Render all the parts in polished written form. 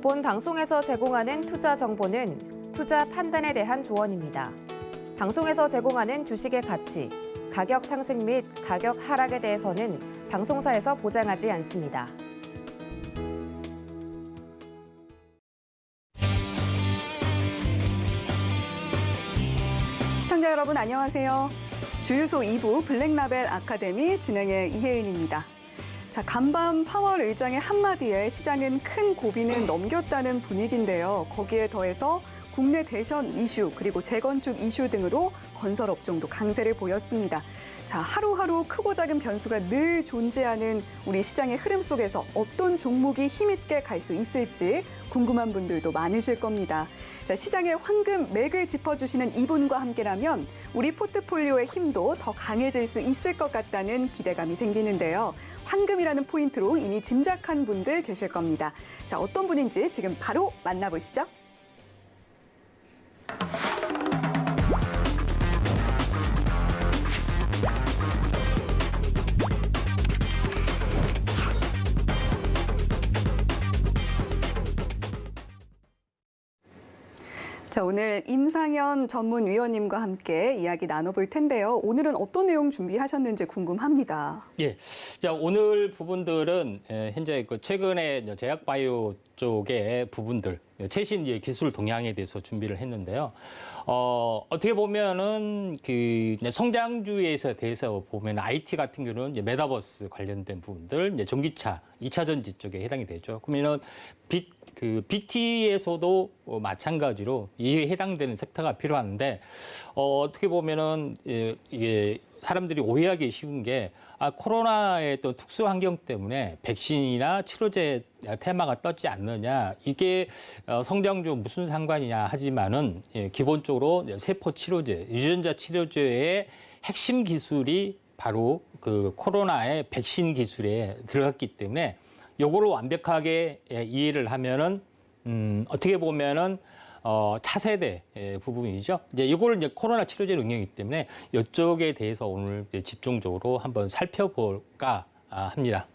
본 방송에서 제공하는 투자 정보는 투자 판단에 대한 조언입니다. 방송에서 제공하는 주식의 가치, 가격 상승 및 가격 하락에 대해서는 방송사에서 보장하지 않습니다. 시청자 여러분 안녕하세요. 주유소 2부 블랙라벨 아카데미 진행의 이혜은입니다. 자, 간밤 파월 의장의 한마디에 시장은 큰 고비는 넘겼다는 분위기인데요. 거기에 더해서 국내 대선 이슈 그리고 재건축 이슈 등으로 건설 업종도 강세를 보였습니다. 자, 하루하루 크고 작은 변수가 늘 존재하는 우리 시장의 흐름 속에서 어떤 종목이 힘있게 갈 수 있을지 궁금한 분들도 많으실 겁니다. 자, 시장의 황금 맥을 짚어주시는 이분과 함께라면 우리 포트폴리오의 힘도 더 강해질 수 있을 것 같다는 기대감이 생기는데요. 황금이라는 포인트로 이미 짐작한 분들 계실 겁니다. 자, 어떤 분인지 지금 바로 만나보시죠. 자, 오늘 임상현 전문위원님과 함께 이야기 나눠볼 텐데요. 오늘은 어떤 내용 준비하셨는지 궁금합니다. 예, 자 오늘 부분들은 현재 최근에 제약바이오 쪽의 부분들, 최신 기술 동향에 대해서 준비를 했는데요. 어떻게 보면은 성장주에서 대해서 보면 IT 같은 경우는 이제 메타버스 관련된 부분들, 이제 전기차, 2차 전지 쪽에 해당이 되죠. 그러면은 BT에서도 마찬가지로 이에 해당되는 섹터가 필요한데 어떻게 보면은 이게 사람들이 오해하기 쉬운 게 코로나의 또 특수 환경 때문에 백신이나 치료제 테마가 떴지 않느냐, 이게 성장주 무슨 상관이냐 하지만은 기본적으로 세포 치료제, 유전자 치료제의 핵심 기술이 바로 그 코로나의 백신 기술에 들어갔기 때문에 요거를 완벽하게 이해를 하면은 어떻게 보면은 차세대 부분이죠. 이제 이거를 이제 코로나 치료제로 응용이기 때문에 이쪽에 대해서 오늘 이제 집중적으로 한번 살펴볼까 합니다.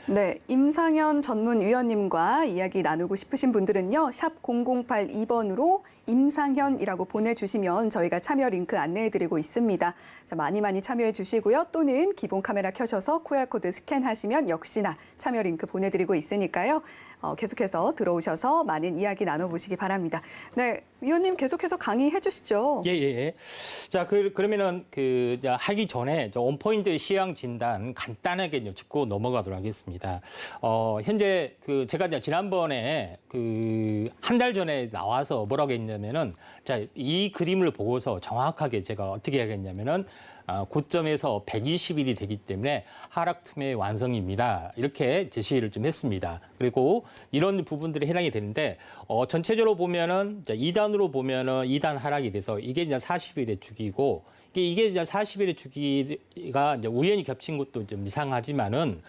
네, 임상현 전문위원님과 이야기 나누고 싶으신 분들은요. 샵 0082번으로 임상현이라고 보내주시면 저희가 참여 링크 안내해드리고 있습니다. 자, 많이 참여해 주시고요. 또는 기본 카메라 켜셔서 QR코드 스캔하시면 역시나 참여 링크 보내드리고 있으니까요. 계속해서 들어오셔서 많은 이야기 나눠보시기 바랍니다. 네, 위원님 계속해서 강의해 주시죠. 예. 자, 그러면은 하기 전에 원포인트 시황 진단 간단하게 짚고 넘어가도록 하겠습니다. 현재 제가 지난번에 한 달 전에 나와서 뭐라고 했냐면은 자, 이 그림을 보고서 정확하게 제가 어떻게 하겠냐면은 고점에서 120일이 되기 때문에 하락 틈의 완성입니다. 이렇게 제시를 좀 했습니다. 그리고 이런 부분들이 해당이 되는데 전체적으로 보면은 2단으로 보면은 2단 하락이 돼서 이게 이제 40일의 주기고 이게 이제 40일의 주기가 이제 우연히 겹친 것도 좀 이상하지만은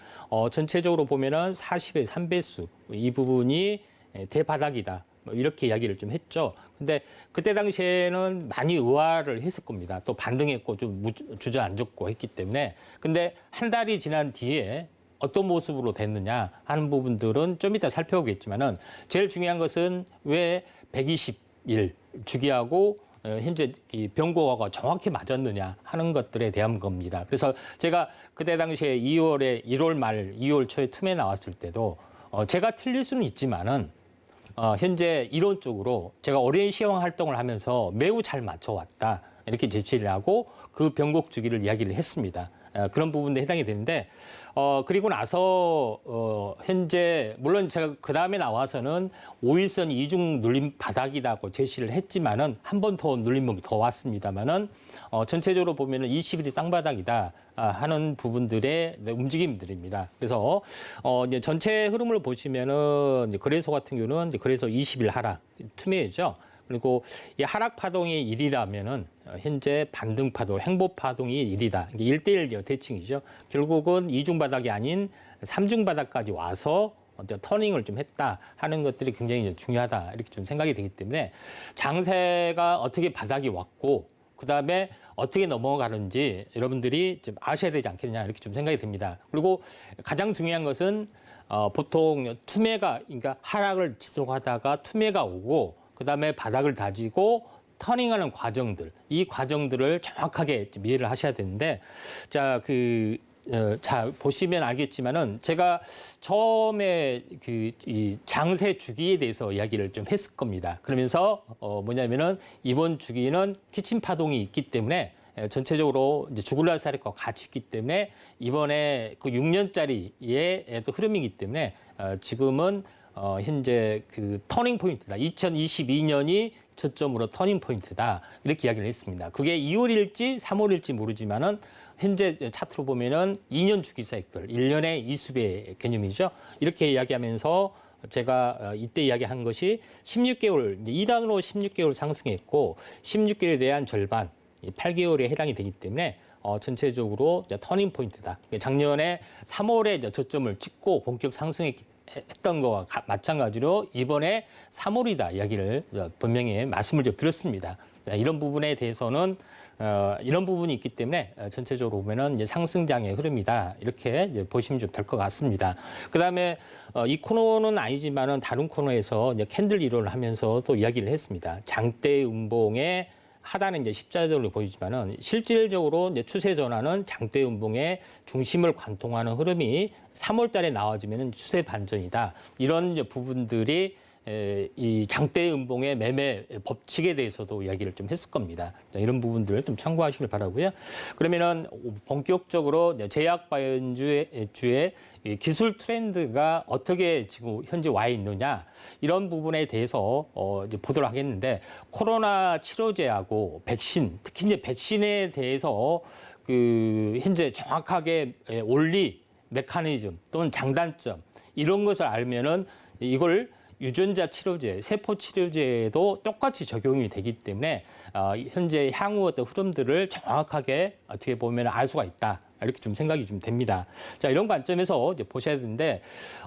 전체적으로 보면은 40의 3배수 이 부분이 대바닥이다. 이렇게 이야기를 좀 했죠. 근데 그때 당시에는 많이 의아를 했을 겁니다. 또 반등했고 좀 주저앉았고 했기 때문에. 근데 한 달이 지난 뒤에 어떤 모습으로 됐느냐 하는 부분들은 좀 이따 살펴보겠지만은 제일 중요한 것은 왜 120일 주기하고 현재 이 병고가 정확히 맞았느냐 하는 것들에 대한 겁니다. 그래서 제가 그때 당시에 1월 말, 2월 초에 틈에 나왔을 때도 제가 틀릴 수는 있지만은 현재 이론적으로 제가 오랜 시황 활동을 하면서 매우 잘 맞춰왔다. 이렇게 제시를 하고 그 변곡 주기를 이야기를 했습니다. 그런 부분에 해당이 되는데 그리고 나서 현재 물론 제가 그 다음에 나와서는 5일선 이중 눌림 바닥이라고 제시를 했지만은 한 번 더 눌림목이 더 왔습니다만은 전체적으로 보면은 20일이 쌍바닥이다 하는 부분들의 움직임들입니다. 그래서 이제 전체 흐름을 보시면은 이제 거래소 같은 경우는 이제 거래소 20일 하락 투매죠. 그리고 이 하락 파동이 1이라면은 현재 반등 파동, 행보 파동이 1이다. 이게 1대1 대칭이죠. 결국은 이중 바닥이 아닌 3중 바닥까지 와서 터닝을 좀 했다 하는 것들이 굉장히 중요하다 이렇게 좀 생각이 되기 때문에 장세가 어떻게 바닥이 왔고 그다음에 어떻게 넘어가는지 여러분들이 좀 아셔야 되지 않겠냐 이렇게 좀 생각이 듭니다. 그리고 가장 중요한 것은 보통 투매가 그러니까 하락을 지속하다가 투매가 오고 그다음에 바닥을 다지고 터닝하는 과정들, 이 과정들을 정확하게 좀 이해를 하셔야 되는데, 자, 보시면 알겠지만은 제가 처음에 이 장세 주기에 대해서 이야기를 좀 했을 겁니다. 그러면서 뭐냐면은 이번 주기는 키친 파동이 있기 때문에 전체적으로 이제 죽을날 살것 같이 있기 때문에 이번에 그 6년짜리의 또 흐름이기 때문에 지금은 현재 그 터닝 포인트다. 2022년이 저점으로 터닝 포인트다. 이렇게 이야기를 했습니다. 그게 2월일지 3월일지 모르지만은 현재 차트로 보면은 2년 주기 사이클, 1년의 이수배 개념이죠. 이렇게 이야기하면서 제가 이때 이야기한 것이 16개월, 이제 2단으로 16개월 상승했고 16개월에 대한 절반, 8개월에 해당이 되기 때문에 전체적으로 터닝 포인트다. 작년에 3월에 저점을 찍고 본격 상승했던 거와 마찬가지로 이번에 3월이다 이야기를 분명히 말씀을 좀 드렸습니다. 이런 부분에 대해서는 이런 부분이 있기 때문에 전체적으로 보면은 이제 상승장의 흐름이다 이렇게 이제 보시면 좀 될 것 같습니다. 그다음에 이 코너는 아니지만은 다른 코너에서 이제 캔들 이론을 하면서 또 이야기를 했습니다. 장대 음봉의 하단에 이제 십자들로 보이지만은 실질적으로 이제 추세 전환은 장대 음봉의 중심을 관통하는 흐름이 3월달에 나와지면은 추세 반전이다. 이런 이제 부분들이 이 장대 음봉의 매매 법칙에 대해서도 이야기를 좀 했을 겁니다. 이런 부분들을 좀 참고하시길 바라고요. 그러면은 본격적으로 제약바이오주의 기술 트렌드가 어떻게 지금 현재 와 있느냐 이런 부분에 대해서 이제 보도록 하겠는데 코로나 치료제하고 백신, 특히 이제 백신에 대해서 그 현재 정확하게 원리, 메커니즘 또는 장단점 이런 것을 알면은 이걸 유전자 치료제, 세포 치료제에도 똑같이 적용이 되기 때문에 현재 향후 어떤 흐름들을 정확하게 어떻게 보면 알 수가 있다. 이렇게 좀 생각이 좀 됩니다. 자, 이런 관점에서 이제 보셔야 되는데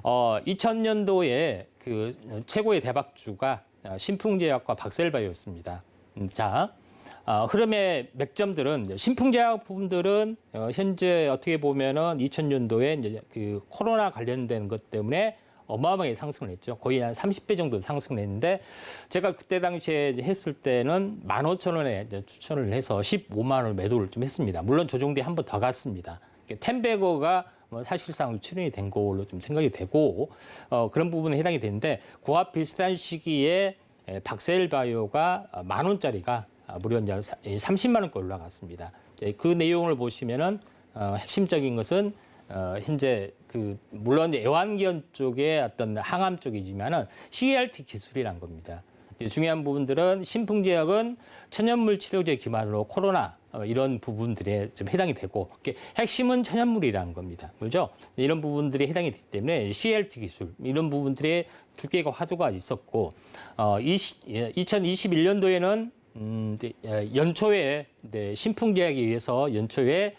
2000년도에 그 최고의 대박주가 신풍제약과 박셀바이오였습니다. 자, 흐름의 맥점들은 신풍제약 부분들은 현재 어떻게 보면은 2000년도에 이제 그 코로나 관련된 것 때문에 어마어마하게 상승을 했죠. 거의 한 30배 정도 상승을 했는데 제가 그때 당시에 했을 때는 15,000원에 추천을 해서 15만 원 매도를 좀 했습니다. 물론 조정대 한 번 더 갔습니다. 텐베거가 사실상 출연이 된 걸로 좀 생각이 되고 그런 부분에 해당이 되는데 그와 비슷한 시기에 박셀바이오가 10,000원짜리가 무려 이제 30만 원까지 올라갔습니다. 그 내용을 보시면은 핵심적인 것은 현재 그 물론 애완견 쪽의 어떤 항암 쪽이지만은 CAR-T 기술이란 겁니다. 중요한 부분들은 신풍제약은 천연물 치료제 기반으로 코로나 이런 부분들에 좀 해당이 되고 핵심은 천연물이라는 겁니다. 그렇죠? 이런 부분들이 해당이 되기 때문에 CAR-T 기술 이런 부분들의 두께가 화두가 있었고 2021년도에는 연초에 신풍제약에 의해서 연초에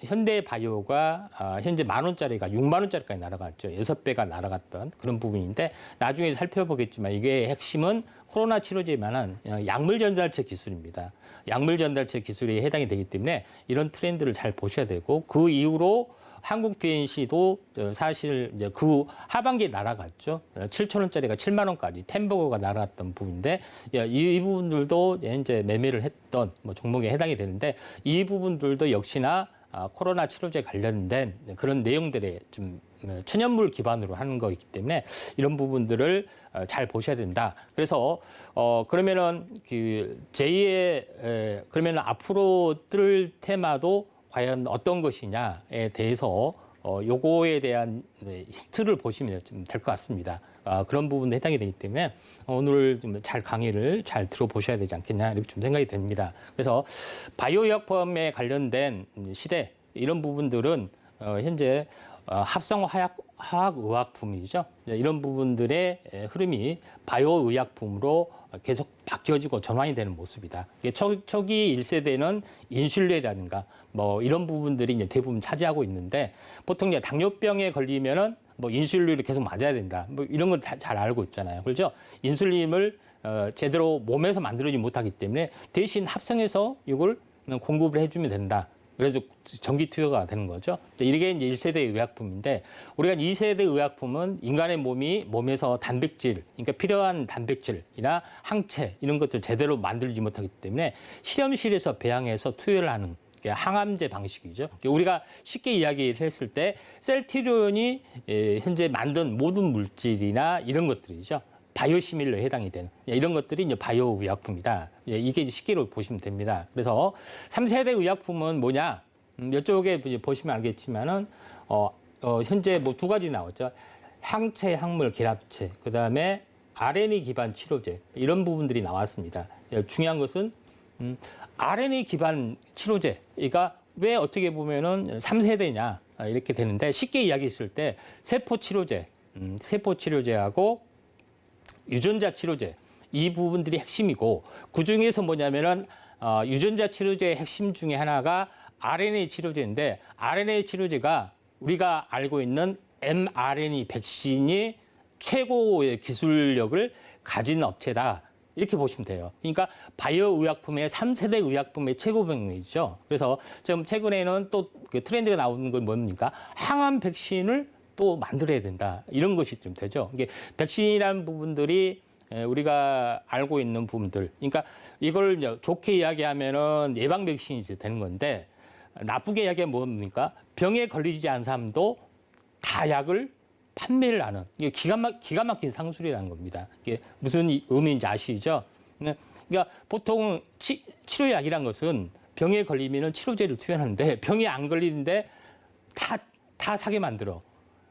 현대바이오가 현재 10,000원짜리가 60,000원짜리까지 날아갔죠. 6배가 날아갔던 그런 부분인데 나중에 살펴보겠지만 이게 핵심은 코로나 치료제만한 약물 전달체 기술입니다. 약물 전달체 기술이 해당이 되기 때문에 이런 트렌드를 잘 보셔야 되고 그 이후로 한국 PNC도 사실 이제 그 하반기에 날아갔죠. 7,000원짜리가 7만 원까지 텐버거가 날아갔던 부분인데 이 부분들도 이제 매매를 했던 종목에 해당이 되는데 이 부분들도 역시나 코로나 치료제 관련된 그런 내용들에 좀 천연물 기반으로 하는 거이기 때문에 이런 부분들을 잘 보셔야 된다. 그래서 그러면은 그 제2의 그러면 앞으로 뜰 테마도 과연 어떤 것이냐에 대해서 요거에 대한 힌트를 보시면 좀 될 것 같습니다. 그런 부분에 해당이 되기 때문에 오늘 좀 잘 강의를 잘 들어보셔야 되지 않겠냐 이렇게 좀 생각이 됩니다. 그래서 바이오 의약품에 관련된 시대 이런 부분들은 현재 합성 화학의약품이죠. 이런 부분들의 흐름이 바이오 의약품으로 계속 바뀌어지고 전환이 되는 모습이다. 초기 1세대는 인슐린이라든가 뭐 이런 부분들이 이제 대부분 차지하고 있는데 보통 이제 당뇨병에 걸리면은 뭐 인슐린을 계속 맞아야 된다. 뭐 이런 걸 잘 알고 있잖아요. 그렇죠? 인슐린을 제대로 몸에서 만들어지 못하기 때문에 대신 합성해서 이걸 공급을 해주면 된다. 그래서 전기 투여가 되는 거죠. 이게 이제 1세대 의약품인데 우리가 2세대 의약품은 인간의 몸에서 단백질, 그러니까 필요한 단백질이나 항체 이런 것들 제대로 만들지 못하기 때문에 실험실에서 배양해서 투여를 하는 항암제 방식이죠. 우리가 쉽게 이야기를 했을 때 셀트리온이 현재 만든 모든 물질이나 이런 것들이죠. 바이오시밀러에 해당이 되는 이런 것들이 이제 바이오 의약품이다. 이게 쉽게로 보시면 됩니다. 그래서 3세대 의약품은 뭐냐? 이쪽에 보시면 알겠지만은 현재 뭐 두 가지 나왔죠. 항체, 항물, 결합체, 그다음에 RNA 기반 치료제 이런 부분들이 나왔습니다. 중요한 것은 RNA 기반 치료제가 왜 어떻게 보면은 3세대냐 이렇게 되는데 쉽게 이야기했을 때 세포 치료제하고 유전자 치료제 이 부분들이 핵심이고 그 중에서 뭐냐면은 유전자 치료제의 핵심 중에 하나가 RNA 치료제인데 RNA 치료제가 우리가 알고 있는 mRNA 백신이 최고의 기술력을 가진 업체다. 이렇게 보시면 돼요. 그러니까 바이오 의약품의 3세대 의약품의 최고봉이죠. 그래서 지금 최근에는 또 그 트렌드가 나오는 건 뭡니까? 항암 백신을 또 만들어야 된다. 이런 것이 좀 되죠. 이게 백신이라는 부분들이 우리가 알고 있는 부분들. 그러니까 이걸 이제 좋게 이야기하면은 예방 백신이 되는 건데 나쁘게 이야기하면 뭡니까? 병에 걸리지 않은 사람도 다 약을 판매를 하는 이게 기가 막힌 상술이라는 겁니다. 이게 무슨 의미인지 아시죠? 그러니까 보통 치료약이란 것은 병에 걸리면은 치료제를 투여하는데 병이 안 걸리는데 다 사게 만들어.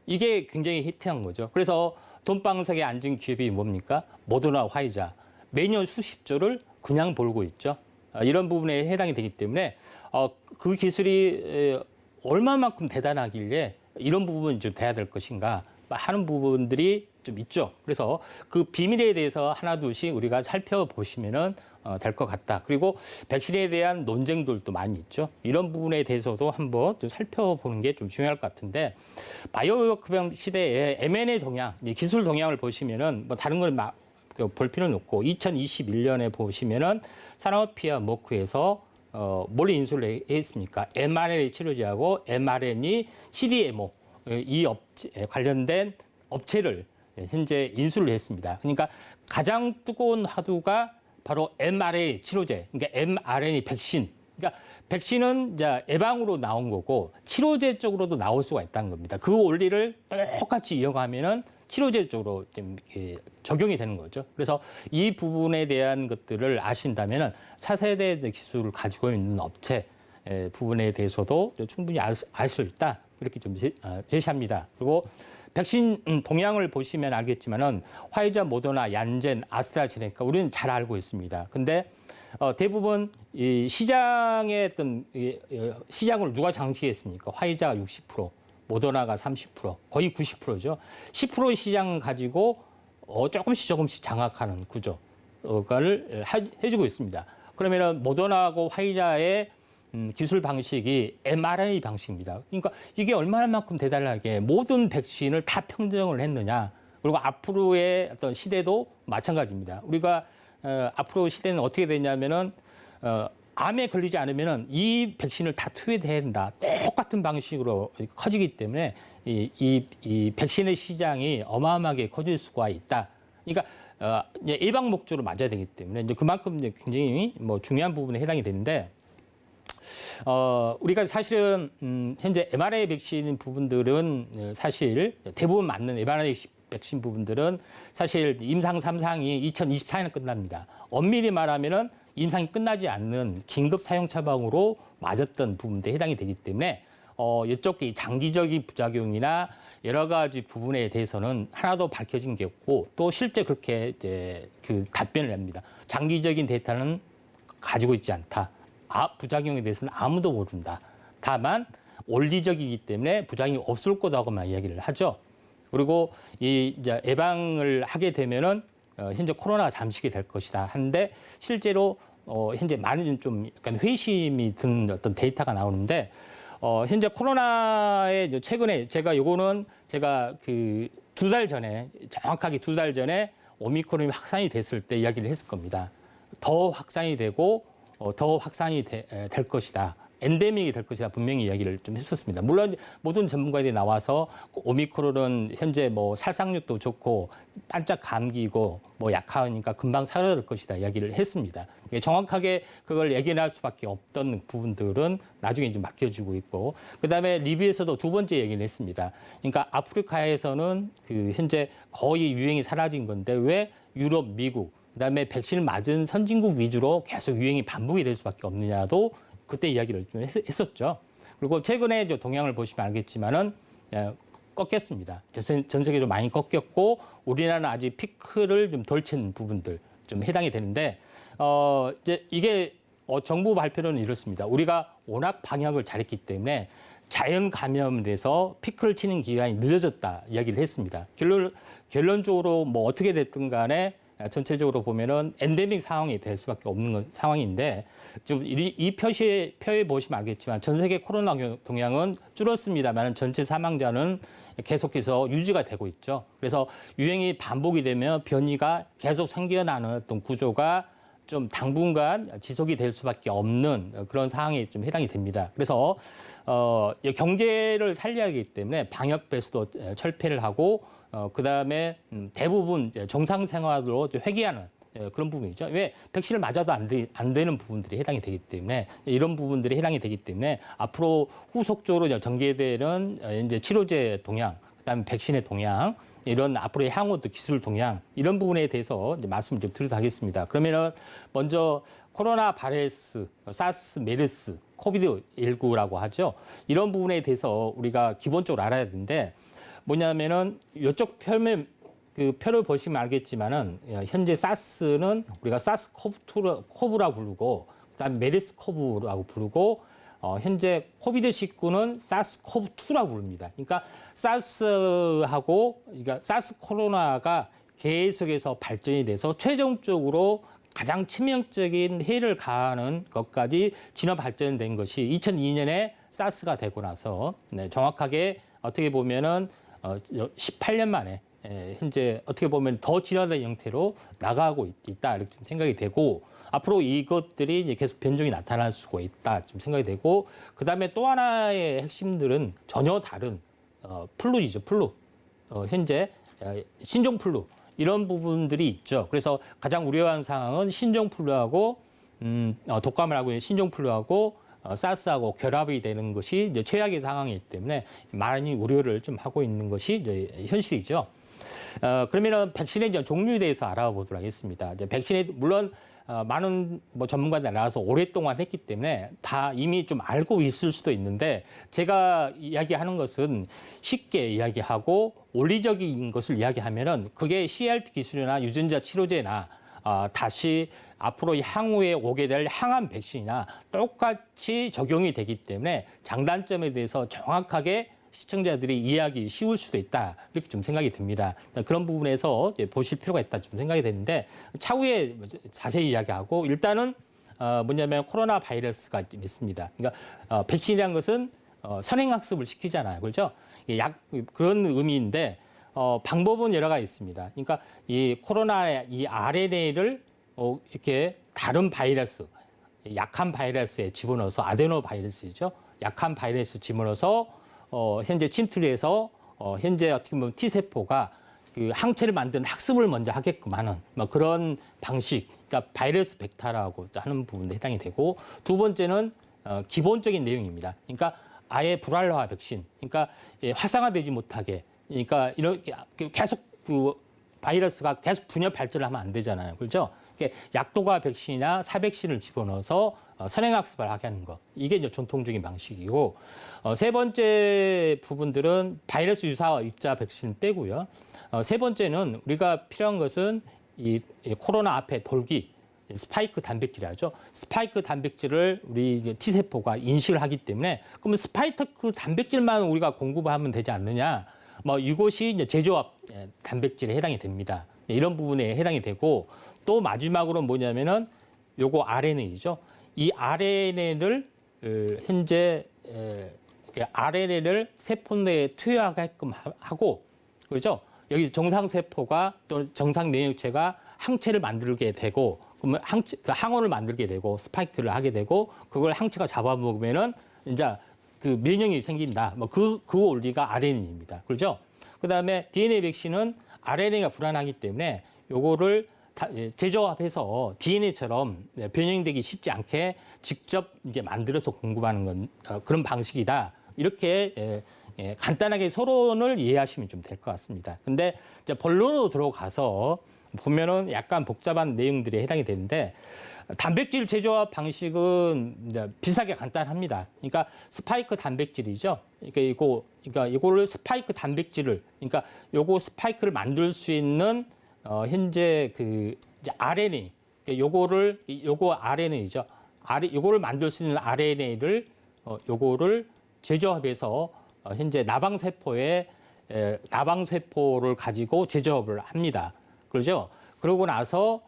이게 굉장히 히트한 거죠. 그래서 돈방석에 앉은 기업이 뭡니까? 모더나, 화이자. 매년 수십조를 그냥 벌고 있죠. 이런 부분에 해당이 되기 때문에 그 기술이 얼마만큼 대단하길래 이런 부분이 좀 돼야 될 것인가 하는 부분들이 좀 있죠. 그래서 그 비밀에 대해서 하나둘씩 우리가 살펴보시면은 될 것 같다. 그리고 백신에 대한 논쟁들도 많이 있죠. 이런 부분에 대해서도 한번 좀 살펴보는 게 좀 중요할 것 같은데 바이오의학품 시대에 M&A 동향, 기술 동향을 보시면은 뭐 다른 걸 볼 필요는 없고 2021년에 보시면은 산오피아 머크에서 뭘 인수를 했습니까? mRNA 치료제하고 mRNA CDMO 이 관련된 업체를 현재 인수를 했습니다. 그러니까 가장 뜨거운 화두가 바로 mRNA 치료제, 그러니까 mRNA 백신. 그러니까 백신은 이제 예방으로 나온 거고 치료제 쪽으로도 나올 수가 있다는 겁니다. 그 원리를 똑같이 이용하면은 치료제 쪽으로 좀 적용이 되는 거죠. 그래서 이 부분에 대한 것들을 아신다면은 4세대 기술을 가지고 있는 업체 부분에 대해서도 충분히 알 수 있다. 이렇게 좀 제시합니다. 그리고 백신 동향을 보시면 알겠지만은 화이자, 모더나, 얀젠, 아스트라제네카 우리는 잘 알고 있습니다. 근데 대부분 이 시장의 어떤 시장을 누가 장식했습니까? 화이자가 60%, 모더나가 30%, 거의 90%죠. 10% 시장 가지고 조금씩 장악하는 구조를 해주고 있습니다. 그러면은 모더나하고 화이자의 기술 방식이 mRNA 방식입니다. 그러니까 이게 얼마나만큼 대단하게 모든 백신을 다 평정을 했느냐. 그리고 앞으로의 어떤 시대도 마찬가지입니다. 우리가 앞으로 시대는 어떻게 되냐면은 암에 걸리지 않으면은 이 백신을 다 투여해야 된다. 똑같은 방식으로 커지기 때문에 이 백신의 시장이 어마어마하게 커질 수가 있다. 그러니까 예방 목적으로 맞아야 되기 때문에 이제 그만큼 이제 굉장히 뭐 중요한 부분에 해당이 되는데. 우리가 사실은 현재 mRNA 백신 부분들은 사실 대부분 맞는 mRNA 백신 부분들은 사실 임상 3상이 2024년에 끝납니다. 엄밀히 말하면은 임상이 끝나지 않는 긴급 사용 처방으로 맞았던 부분들에 해당이 되기 때문에 이쪽 장기적인 부작용이나 여러 가지 부분에 대해서는 하나도 밝혀진 게 없고 또 실제 그렇게 이제 그 답변을 합니다. 장기적인 데이터는 가지고 있지 않다. 부작용에 대해서는 아무도 모른다. 다만 원리적이기 때문에 부작용이 없을 거다고만 이야기를 하죠. 그리고 이 이제 예방을 하게 되면은 현재 코로나가 잠식이 될 것이다 하는데 실제로 현재 많은 좀 약간 회심이 든 어떤 데이터가 나오는데 현재 코로나에 최근에 제가 그 2달 전에 정확하게 2달 전에 오미크론이 확산이 됐을 때 이야기를 했을 겁니다. 더 확산이 되고 더 확산이 될 것이다. 엔데믹이 될 것이다 분명히 이야기를 좀 했었습니다. 물론 모든 전문가들이 나와서 오미크론은 현재 뭐 살상력도 좋고 반짝 감기고 뭐 약하니까 금방 사라질 것이다 이야기를 했습니다. 정확하게 그걸 예견할 수밖에 없던 부분들은 나중에 좀 맡겨지고 있고 그다음에 리뷰에서도 두 번째 얘기를 했습니다. 그러니까 아프리카에서는 그 현재 거의 유행이 사라진 건데 왜 유럽, 미국 그다음에 백신을 맞은 선진국 위주로 계속 유행이 반복이 될 수밖에 없느냐도 그때 이야기를 좀 했었죠. 그리고 최근에 동향을 보시면 알겠지만은 꺾였습니다. 전 세계적으로 많이 꺾였고 우리나라는 아직 피크를 좀 덜 친 부분들 좀 해당이 되는데 이제 이게 정부 발표는 이렇습니다. 우리가 워낙 방역을 잘했기 때문에 자연 감염돼서 피크를 치는 기간이 늦어졌다 이야기를 했습니다. 결론적으로 뭐 어떻게 됐든 간에 전체적으로 보면은 엔데믹 상황이 될 수밖에 없는 상황인데 지금 이 표에 보시면 알겠지만 전 세계 코로나 동향은 줄었습니다만 전체 사망자는 계속해서 유지가 되고 있죠. 그래서 유행이 반복이 되면 변이가 계속 생겨나는 어떤 구조가 좀 당분간 지속이 될 수밖에 없는 그런 상황에 좀 해당이 됩니다. 그래서 경제를 살려야 하기 때문에 방역 패스도 철폐를 하고 그다음에 대부분 정상 생활로 회귀하는 그런 부분이죠. 왜 백신을 맞아도 안 되는 부분들이 해당이 되기 때문에 이런 부분들이 해당이 되기 때문에 앞으로 후속적으로 전개되는 이제 치료제 동향, 그다음에 백신의 동향 이런 앞으로의 향후 또 기술 동향 이런 부분에 대해서 이제 말씀을 좀 드리도록 하겠습니다. 그러면은 먼저 코로나 바이러스, 사스, 메르스, 코비드-19라고 하죠. 이런 부분에 대해서 우리가 기본적으로 알아야 되는데 뭐냐면은 이쪽 표를 보시면 알겠지만은 현재 사스는 우리가 사스 코브라고 부르고 그다음에 메르스 코브라고 부르고 현재 코비드-19는 사스코브2라고 부릅니다. 그러니까 그러니까 사스 코로나가 계속해서 발전이 돼서 최종적으로 가장 치명적인 해를 가하는 것까지 진화 발전된 것이 2002년에 사스가 되고 나서 정확하게 어떻게 보면은 18년 만에 현재 어떻게 보면 더 진화된 형태로 나가고 있다 이렇게 좀 생각이 되고 앞으로 이것들이 이제 계속 변종이 나타날 수가 있다 좀 생각이 되고 그다음에 또 하나의 핵심들은 전혀 다른 플루이죠 플루 현재 신종 플루 이런 부분들이 있죠. 그래서 가장 우려한 상황은 신종 플루하고 독감을 하고 있는 신종 플루하고 사스하고 결합이 되는 것이 이제 최악의 상황이기 때문에 많이 우려를 좀 하고 있는 것이 이제 현실이죠. 그러면은 백신의 이제 종류에 대해서 알아보도록 하겠습니다. 이제 백신에 물론 많은 뭐 전문가들이 나와서 오랫동안 했기 때문에 다 이미 좀 알고 있을 수도 있는데 제가 이야기하는 것은 쉽게 이야기하고 원리적인 것을 이야기하면은 그게 CRT 기술이나 유전자 치료제나 다시 앞으로 향후에 오게 될 항암 백신이나 똑같이 적용이 되기 때문에 장단점에 대해서 정확하게 시청자들이 이해하기 쉬울 수도 있다 이렇게 좀 생각이 듭니다. 그런 부분에서 이제 보실 필요가 있다 좀 생각이 되는데 차후에 자세히 이야기하고 일단은 뭐냐면 코로나 바이러스가 있습니다. 그러니까 백신이라는 것은 선행학습을 시키잖아요, 그렇죠? 그런 의미인데 방법은 여러 가지 있습니다. 그러니까 이 코로나의 이 RNA를 이렇게 다른 바이러스, 약한 바이러스에 집어넣어서 아데노 바이러스죠. 약한 바이러스 집어넣어서 현재 침투를 해서 현재 어떻게 보면 T세포가 그 항체를 만드는 학습을 먼저 하게끔 하는 뭐 그런 방식, 그러니까 바이러스 벡터라고 하는 부분에 해당이 되고 두 번째는 기본적인 내용입니다. 그러니까 아예 불활화 백신, 그러니까 활성화되지 못하게, 그러니까 이렇게 계속 그 바이러스가 계속 분열 발전을 하면 안 되잖아요, 그렇죠? 약도가 백신이나 사백신을 집어넣어서 선행학습을 하게 하는 것. 이게 이제 전통적인 방식이고 세 번째 부분들은 바이러스 유사와 입자 백신 빼고요. 세 번째는 우리가 필요한 것은 이 코로나 앞에 돌기, 스파이크 단백질이라죠. 스파이크 단백질을 우리 이제 T세포가 인식을 하기 때문에 그러면 스파이크 단백질만 우리가 공급하면 되지 않느냐. 뭐 이것이 이제 제조합 단백질에 해당이 됩니다. 이런 부분에 해당이 되고 또 마지막으로 뭐냐면은 요거 RNA죠. 이 RNA를 현재 RNA를 세포 내에 투여하게끔 하고 그렇죠. 여기 정상 세포가 또 정상 면역체가 항체를 만들게 되고 그러면 그 항원을 만들게 되고 스파이크를 하게 되고 그걸 항체가 잡아먹으면은 이제 그 면역이 생긴다. 뭐 그 원리가 RNA입니다. 그렇죠? 그다음에 DNA 백신은 RNA가 불안하기 때문에 요거를 재조합해서 DNA처럼 변형되기 쉽지 않게 직접 이제 만들어서 공급하는 건 그런 방식이다. 이렇게 간단하게 서론을 이해하시면 좀 될 것 같습니다. 근데 이제 본론으로 들어가서 보면은 약간 복잡한 내용들이 해당이 되는데 단백질 제조합 방식은 이제 비슷하게 간단합니다. 그러니까 스파이크 단백질이죠. 그러니까 이거를 스파이크 단백질을 그러니까 요거 스파이크를 만들 수 있는 현재 그 이제 RNA 요거 RNA죠. 요거를 만들 수 있는 RNA를 요거를 제조합해서 현재 나방세포를 가지고 제조합을 합니다. 그렇죠? 그러고 나서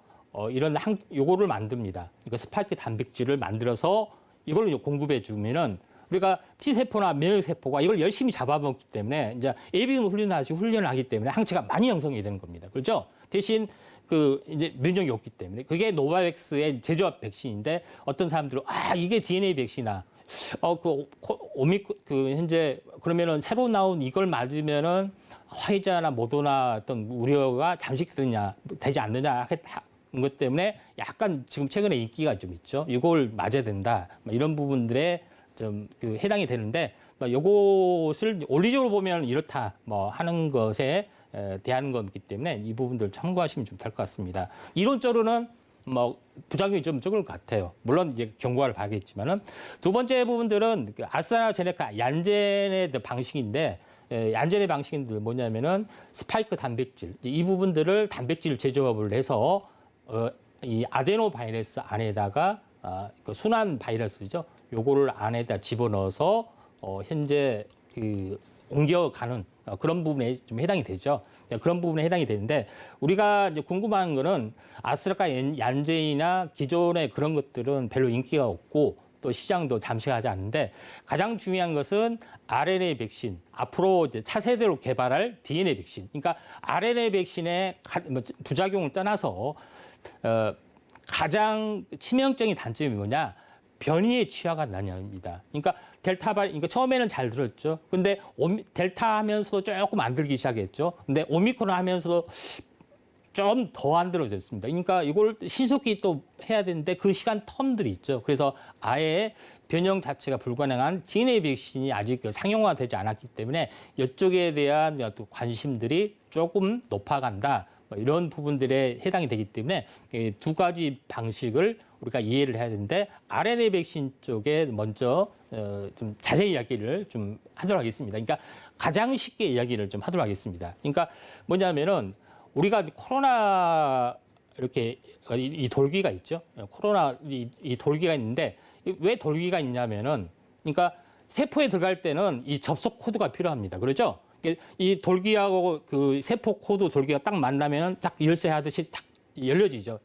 요거를 만듭니다. 그러니까 스파이크 단백질을 만들어서 이걸 공급해 주면은 우리가 T세포나 면역세포가 이걸 열심히 잡아먹기 때문에 이제 예비군 훈련을 하기 때문에 항체가 많이 형성이 되는 겁니다. 그렇죠? 대신 그 이제 면역이 없기 때문에 그게 노바백스의 제조합 백신인데 어떤 사람들은 이게 DNA 백신이나 현재 그러면은 새로 나온 이걸 맞으면은 화이자나 모더나 어떤 우려가 잠식되지 않느냐 하는 것 때문에 약간 지금 최근에 인기가 좀 있죠. 이걸 맞아야 된다. 이런 부분들에 좀 해당이 되는데 요것을 원리적으로 보면 이렇다 하는 것에 대한 거기 때문에 이 부분들 참고하시면 좀 될 것 같습니다. 이론적으로는 부작용이 좀 적을 것 같아요. 물론 이제 경과를 봐야겠지만은 두 번째 부분들은 아스트라제네카 얀젠의 방식인데 얀젠의 방식은 뭐냐면은 스파이크 단백질 이 부분들을 단백질 제조합을 해서 이 아데노 바이러스 안에다가 그 순환 바이러스죠. 요거를 안에다 집어넣어서 현재 옮겨가는 그런 부분에 좀 해당이 되죠. 그런 부분에 해당이 되는데 우리가 이제 궁금한 거는 아스트라제네카 얀젠이나 기존의 그런 것들은 별로 인기가 없고 또 시장도 잠식하지 않는데 가장 중요한 것은 RNA 백신 앞으로 이제 차세대로 개발할 DNA 백신. 그러니까 RNA 백신의 부작용을 떠나서 가장 치명적인 단점이 뭐냐? 변이에 취약한 난염입니다. 그러니까 그러니까 처음에는 잘 들었죠. 근데 델타 하면서도 조금 안 들기 시작했죠. 근데 오미크론 하면서도 좀 더 안 들어졌습니다. 그러니까 이걸 신속히 또 해야 되는데 그 시간 텀들이 있죠. 그래서 아예 변형 자체가 불가능한 DNA 백신이 아직 상용화되지 않았기 때문에 이쪽에 대한 관심들이 조금 높아간다. 이런 부분들에 해당이 되기 때문에 두 가지 방식을 우리가 이해를 해야 되는데 RNA 백신 쪽에 먼저 좀 자세히 이야기를 좀 하도록 하겠습니다. 그러니까 가장 쉽게 이야기를 좀 하도록 하겠습니다. 그러니까 뭐냐면은 우리가 코로나 이렇게 이 돌기가 있죠. 코로나 이 돌기가 있는데 왜 돌기가 있냐면은 그러니까 세포에 들어갈 때는 이 접속 코드가 필요합니다. 그렇죠? 이 돌기하고 그 세포 코드 돌기가 딱 만나면 딱 열쇠하듯이 딱 열려지죠.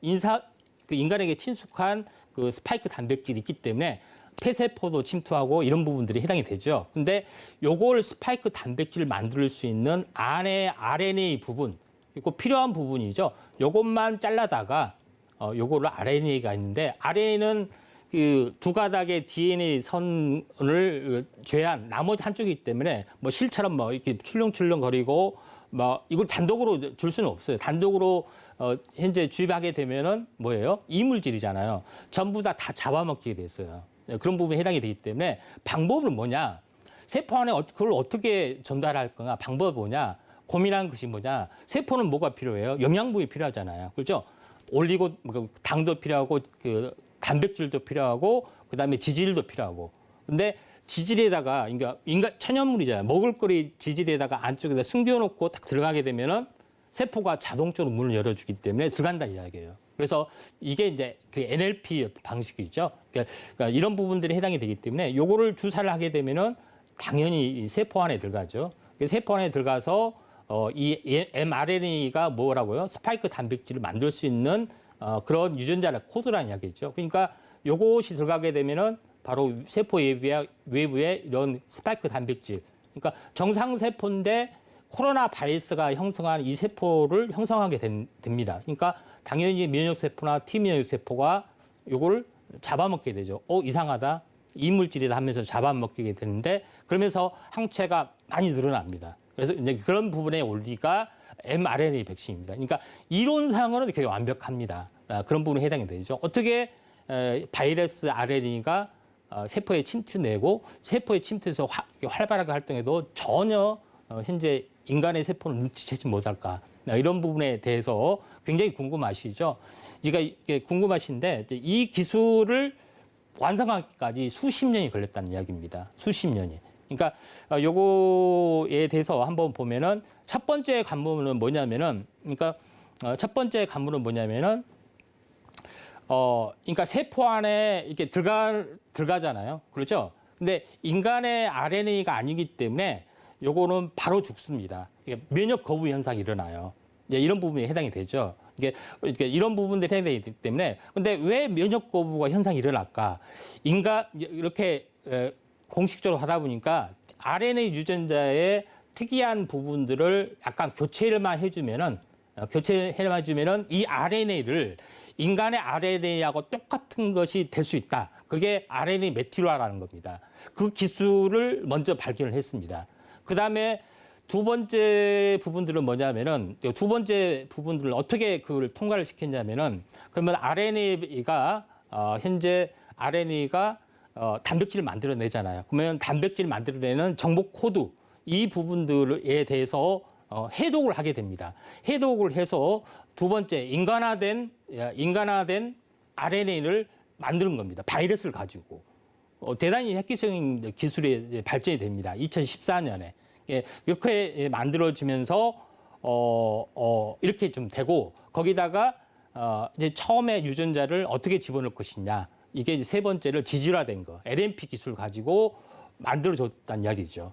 인간에게 친숙한 그 스파이크 단백질이 있기 때문에 폐세포도 침투하고 이런 부분들이 해당이 되죠. 근데 요걸 스파이크 단백질을 만들 수 있는 안에 RNA 부분, 이거 필요한 부분이죠. 요것만 잘라다가 요거를 RNA가 있는데 RNA는 그 두 가닥의 DNA 선을 제한 나머지 한쪽이기 때문에 실처럼 이렇게 출렁출렁거리고 이걸 단독으로 줄 수는 없어요. 단독으로 현재 주입하게 되면은 뭐예요? 이물질이잖아요. 전부 다 잡아먹게 됐어요. 그런 부분에 해당이 되기 때문에 방법은 뭐냐? 세포 안에 그걸 어떻게 전달할 거냐? 방법이 뭐냐? 고민한 것이 뭐냐? 세포는 뭐가 필요해요? 영양분이 필요하잖아요. 그렇죠? 당도 필요하고 단백질도 필요하고 그다음에 지질도 필요하고. 근데 지질에다가 인간 천연물이잖아요. 먹을거리 지질에다가 안쪽에다 숨겨놓고 딱 들어가게 되면은 세포가 자동적으로 문을 열어주기 때문에 들어간다 이야기예요. 그래서 이게 이제 그 NLP 방식이죠. 그러니까 이런 부분들이 해당이 되기 때문에 요거를 주사를 하게 되면은 당연히 이 세포 안에 들어가죠. 세포 안에 들어가서 이 mRNA가 뭐라고요? 스파이크 단백질을 만들 수 있는 그런 유전자의 코드라는 이야기죠. 그러니까 요것이 들어가게 되면은 바로 세포 외부에 이런 스파이크 단백질, 그러니까 정상 세포인데 코로나 바이러스가 형성한 이 세포를 형성하게 됩니다. 그러니까 당연히 면역 세포나 T 면역 세포가 요거를 잡아먹게 되죠. 이상하다. 이물질이다 하면서 잡아먹게 되는데 그러면서 항체가 많이 늘어납니다. 그래서 이제 그런 부분의 원리가 mRNA 백신입니다. 그러니까 이론상으로는 되게 완벽합니다. 그런 부분에 해당이 되죠. 어떻게 바이러스 RNA가 세포에 침투내고 세포에 침투해서 활발하게 활동해도 전혀 현재 인간의 세포를 눈치채지 못할까. 이런 부분에 대해서 굉장히 궁금하시죠. 이게 궁금하신데 이 기술을 완성하기까지 수십 년이 걸렸다는 이야기입니다. 수십 년이. 그러니까 요거에 대해서 한번 보면은 첫 번째 관문은 뭐냐면은 그러니까 세포 안에 이렇게 들어가잖아요. 그렇죠? 근데 인간의 RNA가 아니기 때문에 요거는 바로 죽습니다. 면역 거부 현상이 일어나요. 이런 부분이 해당이 되죠. 이게 이런 부분들이 해당이 되기 때문에 근데 왜 면역 거부가 현상이 일어날까? 이렇게 공식적으로 하다 보니까 RNA 유전자의 특이한 부분들을 약간 교체만 해주면은 이 RNA를 인간의 RNA하고 똑같은 것이 될 수 있다. 그게 RNA 메티로라는 겁니다. 그 기술을 먼저 발견을 했습니다. 그 다음에 두 번째 부분들은 뭐냐면은 두 번째 부분들을 어떻게 그걸 통과를 시켰냐면은 그러면 RNA가 현재 RNA가 단백질을 만들어내잖아요. 그러면 단백질을 만들어내는 정보 코드 이 부분들에 대해서 해독을 하게 됩니다. 해독을 해서 두 번째 인간화된 RNA를 만드는 겁니다. 바이러스를 가지고 대단히 획기적인 기술이 발전이 됩니다. 2014년에 이렇게 만들어지면서 이렇게 좀 되고 거기다가 이제 처음에 유전자를 어떻게 집어넣을 것이냐. 이게 이제 세 번째를 지질화된 거, LNP 기술 가지고 만들어줬다는 이야기죠.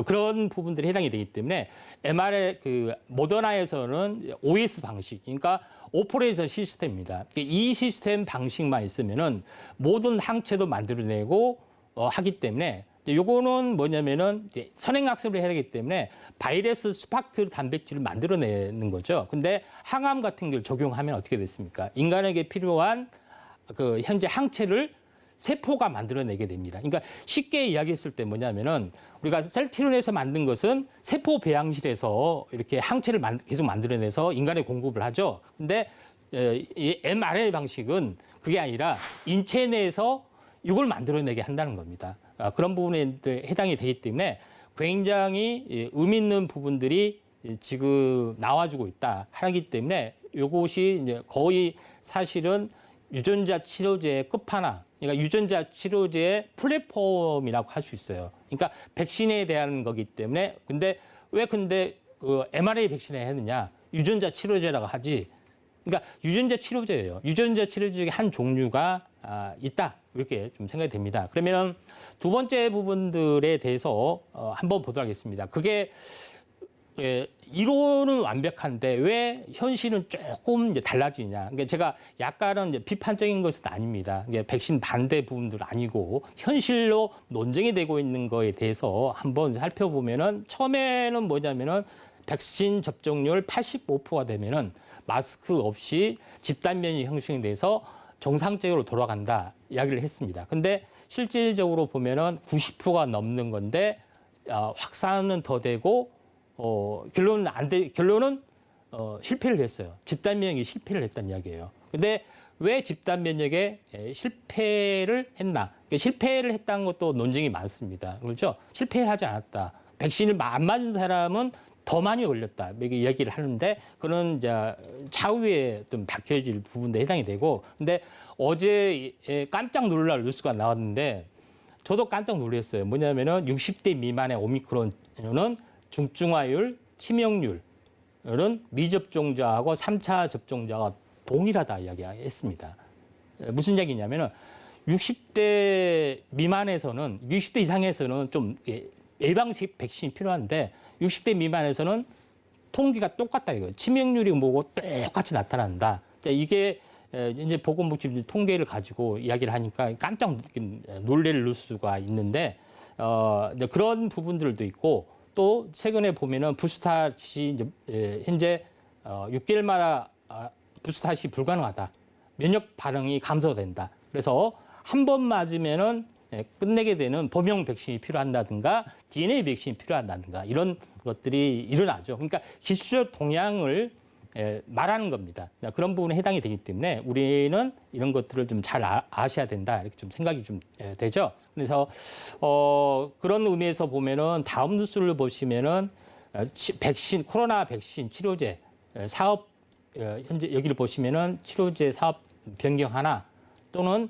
그런 부분들이 해당이 되기 때문에 mRNA 모더나에서는 OS 방식, 그러니까 오퍼레이션 시스템입니다. 이 시스템 방식만 있으면은 모든 항체도 만들어내고 하기 때문에 요거는 뭐냐면은 이제 선행학습을 해야 되기 때문에 바이러스 스파크 단백질을 만들어내는 거죠. 근데 항암 같은 걸 적용하면 어떻게 됐습니까? 인간에게 필요한 현재 항체를 세포가 만들어내게 됩니다. 그러니까 쉽게 이야기했을 때 뭐냐면은 우리가 셀트리온에서 만든 것은 세포 배양실에서 이렇게 항체를 계속 만들어내서 인간에 공급을 하죠. 근데 이 mRNA 방식은 그게 아니라 인체 내에서 이걸 만들어내게 한다는 겁니다. 그런 부분에 해당이 되기 때문에 굉장히 의미 있는 부분들이 지금 나와주고 있다 하기 때문에 이것이 이제 거의 사실은 유전자 치료제의 끝판왕, 그러니까 유전자 치료제의 플랫폼이라고 할 수 있어요. 그러니까 백신에 대한 거기 때문에 근데 그 mRNA 백신에 했느냐? 유전자 치료제라고 하지. 그러니까 유전자 치료제예요. 유전자 치료제 한 종류가 있다. 이렇게 좀 생각이 됩니다. 그러면 두 번째 부분들에 대해서 한번 보도록 하겠습니다. 그게 이론은 완벽한데 왜 현실은 조금 이제 달라지냐. 그러니까 제가 약간은 이제 비판적인 것은 아닙니다. 이게 백신 반대 부분들 아니고 현실로 논쟁이 되고 있는 거에 대해서 한번 살펴보면은 처음에는 뭐냐면은 백신 접종률 85%가 되면은 마스크 없이 집단 면역 형성이 돼서 정상적으로 돌아간다 이야기를 했습니다. 근데 실질적으로 보면은 90%가 넘는 건데 확산은 더 되고 결론은 실패를 했어요. 집단 면역이 실패를 했다는 이야기예요. 근데 왜 집단 면역에 실패를 했나? 그러니까 실패를 했다는 것도 논쟁이 많습니다. 그렇죠? 실패하지 않았다. 백신을 안 맞은 사람은 더 많이 걸렸다. 이렇게 이야기를 하는데 그런 이제 차후에 좀 밝혀질 부분도 해당이 되고. 근데 어제 깜짝 놀랄 뉴스가 나왔는데 저도 깜짝 놀랐어요. 뭐냐면은 60대 미만의 오미크론은 중증화율, 치명률 미접종자하고 3차 접종자가 동일하다 이야기했습니다. 무슨 얘기냐면은 60대 미만에서는 60대 이상에서는 좀 예방식 백신이 필요한데 60대 미만에서는 통계가 똑같다 이거예요. 치명률이 뭐고 똑같이 나타난다. 자, 이게 이제 보건복지부 통계를 가지고 이야기를 하니까 깜짝 놀랄 수가 있는데 그런 부분들도 있고 또 최근에 보면은 부스터샷이 이제 현재 6개월마다 부스터샷이 불가능하다. 면역 반응이 감소된다. 그래서 한 번 맞으면은 끝내게 되는 범용 백신이 필요한다든가 DNA 백신이 필요한다든가 이런 것들이 일어나죠. 그러니까 기술적 동향을 말하는 겁니다. 그런 부분에 해당이 되기 때문에 우리는 이런 것들을 좀 잘 아셔야 된다 이렇게 좀 생각이 좀 되죠. 그래서 그런 의미에서 보면은 다음 뉴스를 보시면은 코로나 백신 치료제 사업 현재 여기를 보시면은 치료제 사업 변경 하나 또는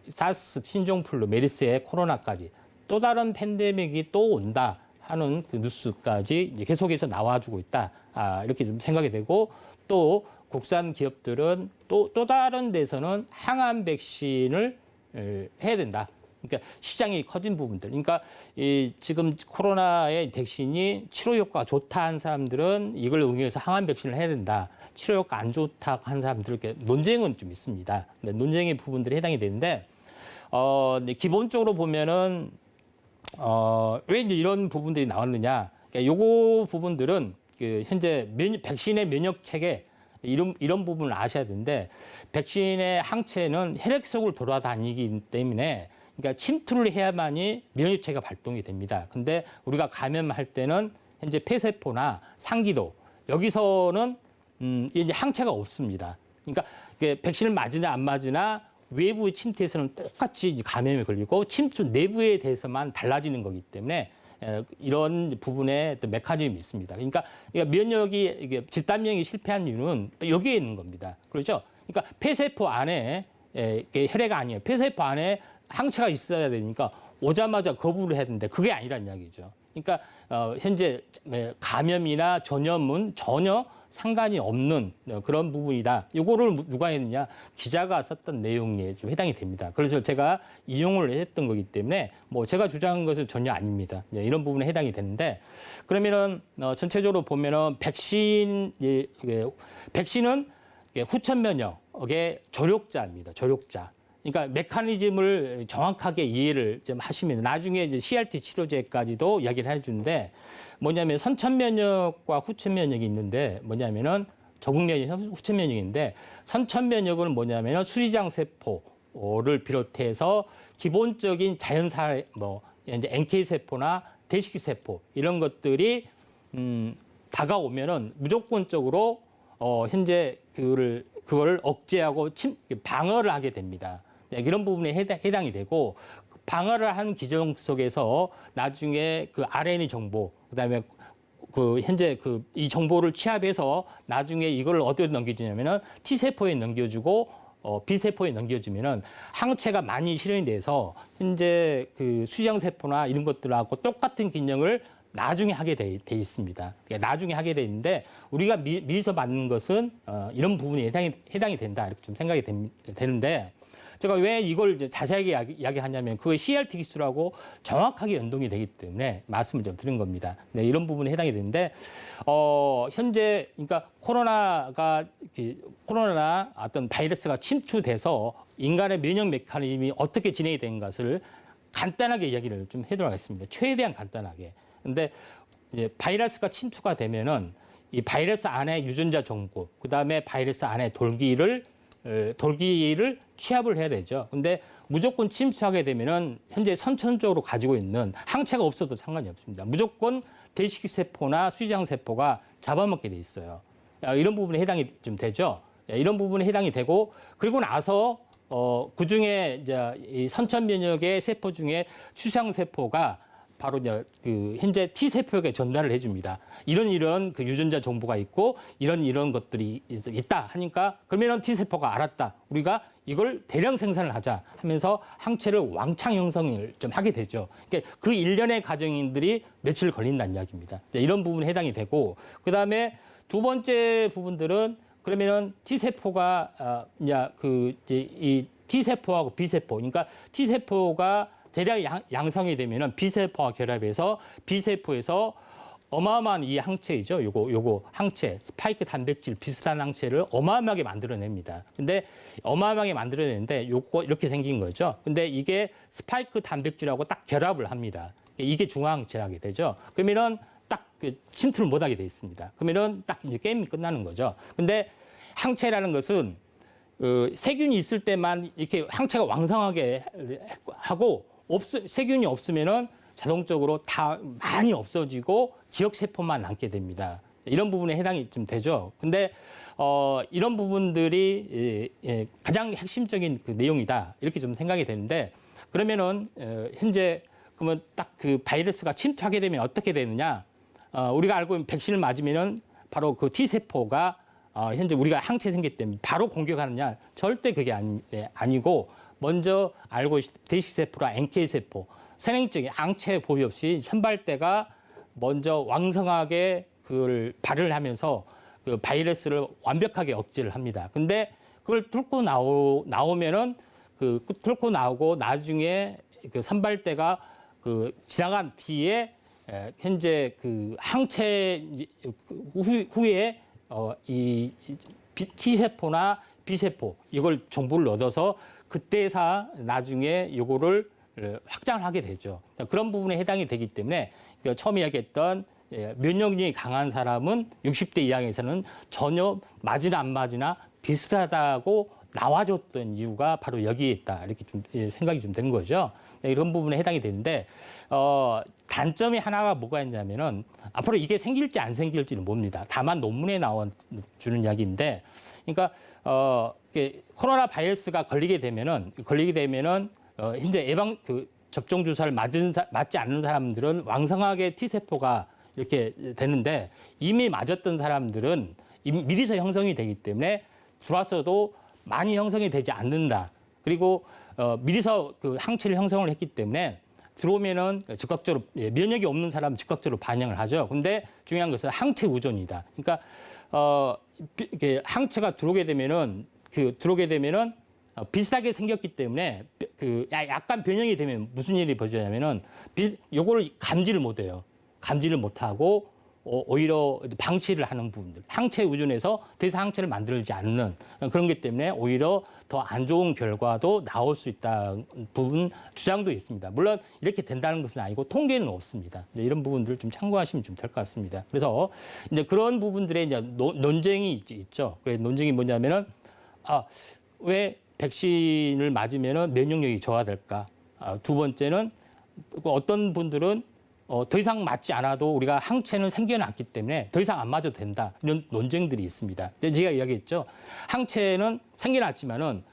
사스, 신종플루, 메르스의 코로나까지 또 다른 팬데믹이 또 온다 하는 그 뉴스까지 이제 계속해서 나와주고 있다. 이렇게 좀 생각이 되고 또 국산 기업들은 또 다른 데서는 항암 백신을 해야 된다. 그러니까 시장이 커진 부분들. 그러니까 지금 코로나의 백신이 치료 효과가 좋다 한 사람들은 이걸 응용해서 항암 백신을 해야 된다. 치료 효과 안 좋다 한 사람들 이렇게 논쟁은 좀 있습니다. 근데 논쟁의 부분들이 해당이 되는데 기본적으로 보면은 왜 이제 이런 부분들이 나왔느냐? 그러니까 요거 부분들은 그 현재 백신의 면역 체계 이런 부분을 아셔야 되는데 백신의 항체는 혈액 속을 돌아다니기 때문에 그러니까 침투를 해야만이 면역 체계가 발동이 됩니다. 근데 우리가 감염할 때는 현재 폐세포나 상기도 여기서는 이제 항체가 없습니다. 그러니까 백신을 맞으냐 안 맞으나 외부의 침투에서는 똑같이 감염이 걸리고 침투 내부에 대해서만 달라지는 거기 때문에 이런 부분에 또 메커니즘이 있습니다. 그러니까 면역이 이게 집단면역이 실패한 이유는 여기에 있는 겁니다. 그렇죠? 그러니까 폐세포 안에 혈액 아니에요. 폐세포 안에 항체가 있어야 되니까 오자마자 거부를 해야 되는데 그게 아니란 이야기죠. 그러니까 현재 감염이나 전염은 전혀 상관이 없는 그런 부분이다. 이거를 누가 했느냐? 기자가 썼던 내용에 좀 해당이 됩니다. 그래서 제가 이용을 했던 거기 때문에 뭐 제가 주장한 것은 전혀 아닙니다. 이런 부분에 해당이 되는데 그러면은 전체적으로 보면은 백신은 후천 면역의 조력자입니다. 조력자. 그러니까 메커니즘을 정확하게 이해를 좀 하시면 나중에 이제 CRT 치료제까지도 이야기를 해주는데 뭐냐면 선천 면역과 후천 면역이 있는데 뭐냐면은 적응 면역, 후천 면역인데 선천 면역은 뭐냐면은 수리장 세포를 비롯해서 기본적인 자연사 이제 NK 세포나 대식기 세포 이런 것들이 다가오면은 무조건적으로 현재 그걸 억제하고 방어를 하게 됩니다. 이런 부분에 해당이 되고 방어를 한 기정 속에서 나중에 그 RNA 정보 그다음에 그 현재 이 정보를 취합해서 나중에 이걸 어디에 넘겨주냐면은 T 세포에 넘겨주고 B 세포에 넘겨주면은 항체가 많이 실현이 돼서 현재 그 수장 세포나 이런 것들하고 똑같은 기능을 나중에 하게 돼 있습니다. 나중에 하게 돼 있는데 우리가 미리서 맞는 것은 이런 부분이 해당이 된다 이렇게 좀 생각이 되는데 제가 왜 이걸 이제 자세하게 이야기하냐면 그게 CRT 기술하고 정확하게 연동이 되기 때문에 말씀을 좀 드린 겁니다. 네, 이런 부분에 해당이 되는데 현재 그러니까 코로나나 어떤 바이러스가 침투돼서 인간의 면역 메커니즘이 어떻게 진행이 된 것을 간단하게 이야기를 좀 해드리도록 하겠습니다. 최대한 간단하게. 근데 이제 바이러스가 침투가 되면은 이 바이러스 안에 유전자 정보, 그 다음에 바이러스 안에 돌기를 취합을 해야 되죠. 근데 무조건 침투하게 되면은 현재 선천적으로 가지고 있는 항체가 없어도 상관이 없습니다. 무조건 대식기 세포나 수지장 세포가 잡아먹게 돼 있어요. 이런 부분에 해당이 좀 되죠. 이런 부분에 해당이 되고 그리고 나서 그 중에 이제 이 선천 면역의 세포 중에 수지장 세포가 바로 이제 그 현재 T세포에게 전달을 해줍니다. 이런 그 유전자 정보가 있고 이런 것들이 있다 하니까 그러면은 T세포가 알았다. 우리가 이걸 대량 생산을 하자 하면서 항체를 왕창 형성을 좀 하게 되죠. 그러니까 그 일련의 과정들이 며칠 걸린다는 이야기입니다. 이런 부분에 해당이 되고 그다음에 두 번째 부분들은 그러면은 T세포가 이 T세포하고 B세포, 그러니까 T세포가 대량 양성이 되면은 B세포와 결합해서 B세포에서 어마어마한 이 항체이죠. 요거 항체, 스파이크 단백질 비슷한 항체를 어마어마하게 만들어냅니다. 근데 어마어마하게 만들어내는데 요거 이렇게 생긴 거죠. 근데 이게 스파이크 단백질하고 딱 결합을 합니다. 이게 중화항체라게 되죠. 그러면은 딱 그 침투를 못하게 돼 있습니다. 그러면은 딱 이제 게임이 끝나는 거죠. 근데 항체라는 것은 세균이 있을 때만 이렇게 항체가 왕성하게 하고 세균이 없으면은 자동적으로 다 많이 없어지고 기억세포만 남게 됩니다. 이런 부분에 해당이 좀 되죠. 근데 이런 부분들이 가장 핵심적인 그 내용이다 이렇게 좀 생각이 되는데 그러면은 현재 그러면 딱 그 바이러스가 침투하게 되면 어떻게 되느냐? 우리가 알고 있는 백신을 맞으면은 바로 그 T세포가 현재 우리가 항체 생겼기 때문에 바로 공격하느냐? 절대 그게 아니고 먼저 알고 있는 대식세포나 NK세포, 선행적인 항체 보유 없이 선발대가 먼저 왕성하게 그걸 발현을 하면서 그 바이러스를 완벽하게 억제를 합니다. 근데 그걸 뚫고 나오면은 뚫고 나오고 나중에 그 선발대가 그 지나간 뒤에 현재 그 항체 후에 이 T세포나 B세포 이걸 정보를 얻어서 그때서 나중에 요거를 확장을 하게 되죠. 그런 부분에 해당이 되기 때문에 처음 이야기했던 면역력이 강한 사람은 60대 이상에서는 전혀 맞으나 안 맞으나 비슷하다고 나와줬던 이유가 바로 여기에 있다. 이렇게 좀 생각이 좀 된 거죠. 이런 부분에 해당이 되는데 단점이 하나가 뭐가 있냐면은 앞으로 이게 생길지 안 생길지는 모릅니다. 다만 논문에 나와주는 이야기인데 그러니까 코로나 바이러스가 걸리게 되면은 현재 접종 주사를 맞지 않는 사람들은 왕성하게 T세포가 이렇게 되는데 이미 맞았던 사람들은 미리서 형성이 되기 때문에 들어와서도 많이 형성이 되지 않는다. 그리고 미리서 그 항체를 형성을 했기 때문에 들어오면은 즉각적으로 면역이 없는 사람은 즉각적으로 반응을 하죠. 근데 중요한 것은 항체 우존이다. 그러니까 이게 항체가 들어오게 되면은 비슷하게 생겼기 때문에 약간 변형이 되면 무슨 일이 벌어지냐면은 요거를 감지를 못해요. 감지를 못하고 오히려 방치를 하는 부분들, 항체 우존에서 더 이상 항체를 만들지 않는 그런 것 때문에 오히려 더 안 좋은 결과도 나올 수 있다는 부분 주장도 있습니다. 물론 이렇게 된다는 것은 아니고 통계는 없습니다. 이런 부분들 좀 참고하시면 좀 될 것 같습니다. 그래서 이제 그런 부분들의 이제 논쟁이 있죠. 그래서 논쟁이 뭐냐면은 왜 백신을 맞으면은 면역력이 저하될까? 두 번째는 어떤 분들은 더 이상 맞지 않아도 우리가 항체는 생겨났기 때문에 더 이상 안 맞아도 된다. 이런 논쟁들이 있습니다. 제가 이야기했죠. 항체는 생겨났지만은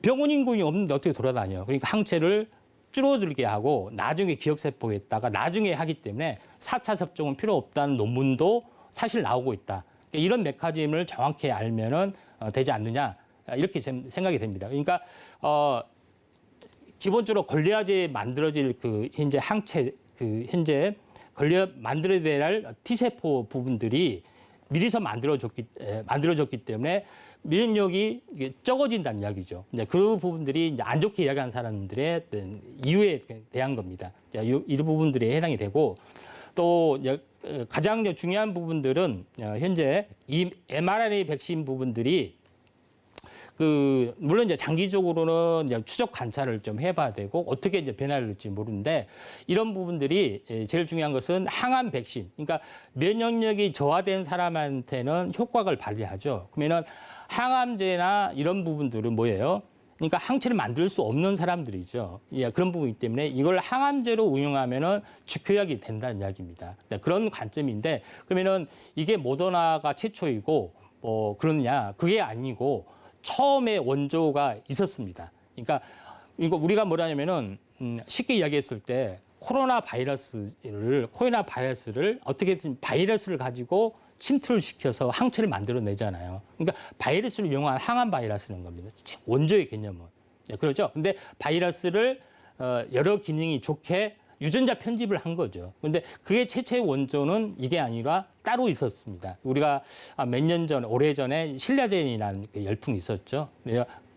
병원 인군이 없는데 어떻게 돌아다녀요. 그러니까 항체를 줄어들게 하고 나중에 기억세포에다가 나중에 하기 때문에 4차 접종은 필요 없다는 논문도 사실 나오고 있다. 이런 메커니즘을 정확히 알면은 되지 않느냐. 이렇게 생각이 됩니다. 그러니까 기본적으로 걸려야지 만들어질 그 현재 항체 현재 만들어야 될 T세포 부분들이 미리서 만들어졌기 때문에 면역력이 적어진다는 이야기죠. 이제 그 부분들이 이제 안 좋게 이야기한 사람들의 이유에 대한 겁니다. 이 부분들이 해당이 되고 또 가장 중요한 부분들은 현재 이 mRNA 백신 부분들이 물론 이제 장기적으로는 이제 추적 관찰을 좀 해봐야 되고 어떻게 이제 변화를 할지 모르는데 이런 부분들이 제일 중요한 것은 항암 백신. 그러니까 면역력이 저하된 사람한테는 효과를 발휘하죠. 그러면은 항암제나 이런 부분들은 뭐예요? 그러니까 항체를 만들 수 없는 사람들이죠. 그런 부분이기 때문에 이걸 항암제로 운용하면은 죽효약이 된다는 이야기입니다. 그런 관점인데 그러면은 이게 모더나가 최초이고 그러느냐? 그게 아니고. 처음에 원조가 있었습니다. 그러니까 이거 우리가 뭐라냐면은 쉽게 이야기했을 때 코로나 바이러스를 어떻게든 바이러스를 가지고 침투를 시켜서 항체를 만들어내잖아요. 그러니까 바이러스를 이용한 항암 바이러스라는 겁니다. 원조의 개념은. 네, 그렇죠. 근데 바이러스를 여러 기능이 좋게 유전자 편집을 한 거죠. 근데 그게 최초의 원조는 이게 아니라 따로 있었습니다. 우리가 몇 년 전, 오래전에 신라젠이라는 그 열풍이 있었죠.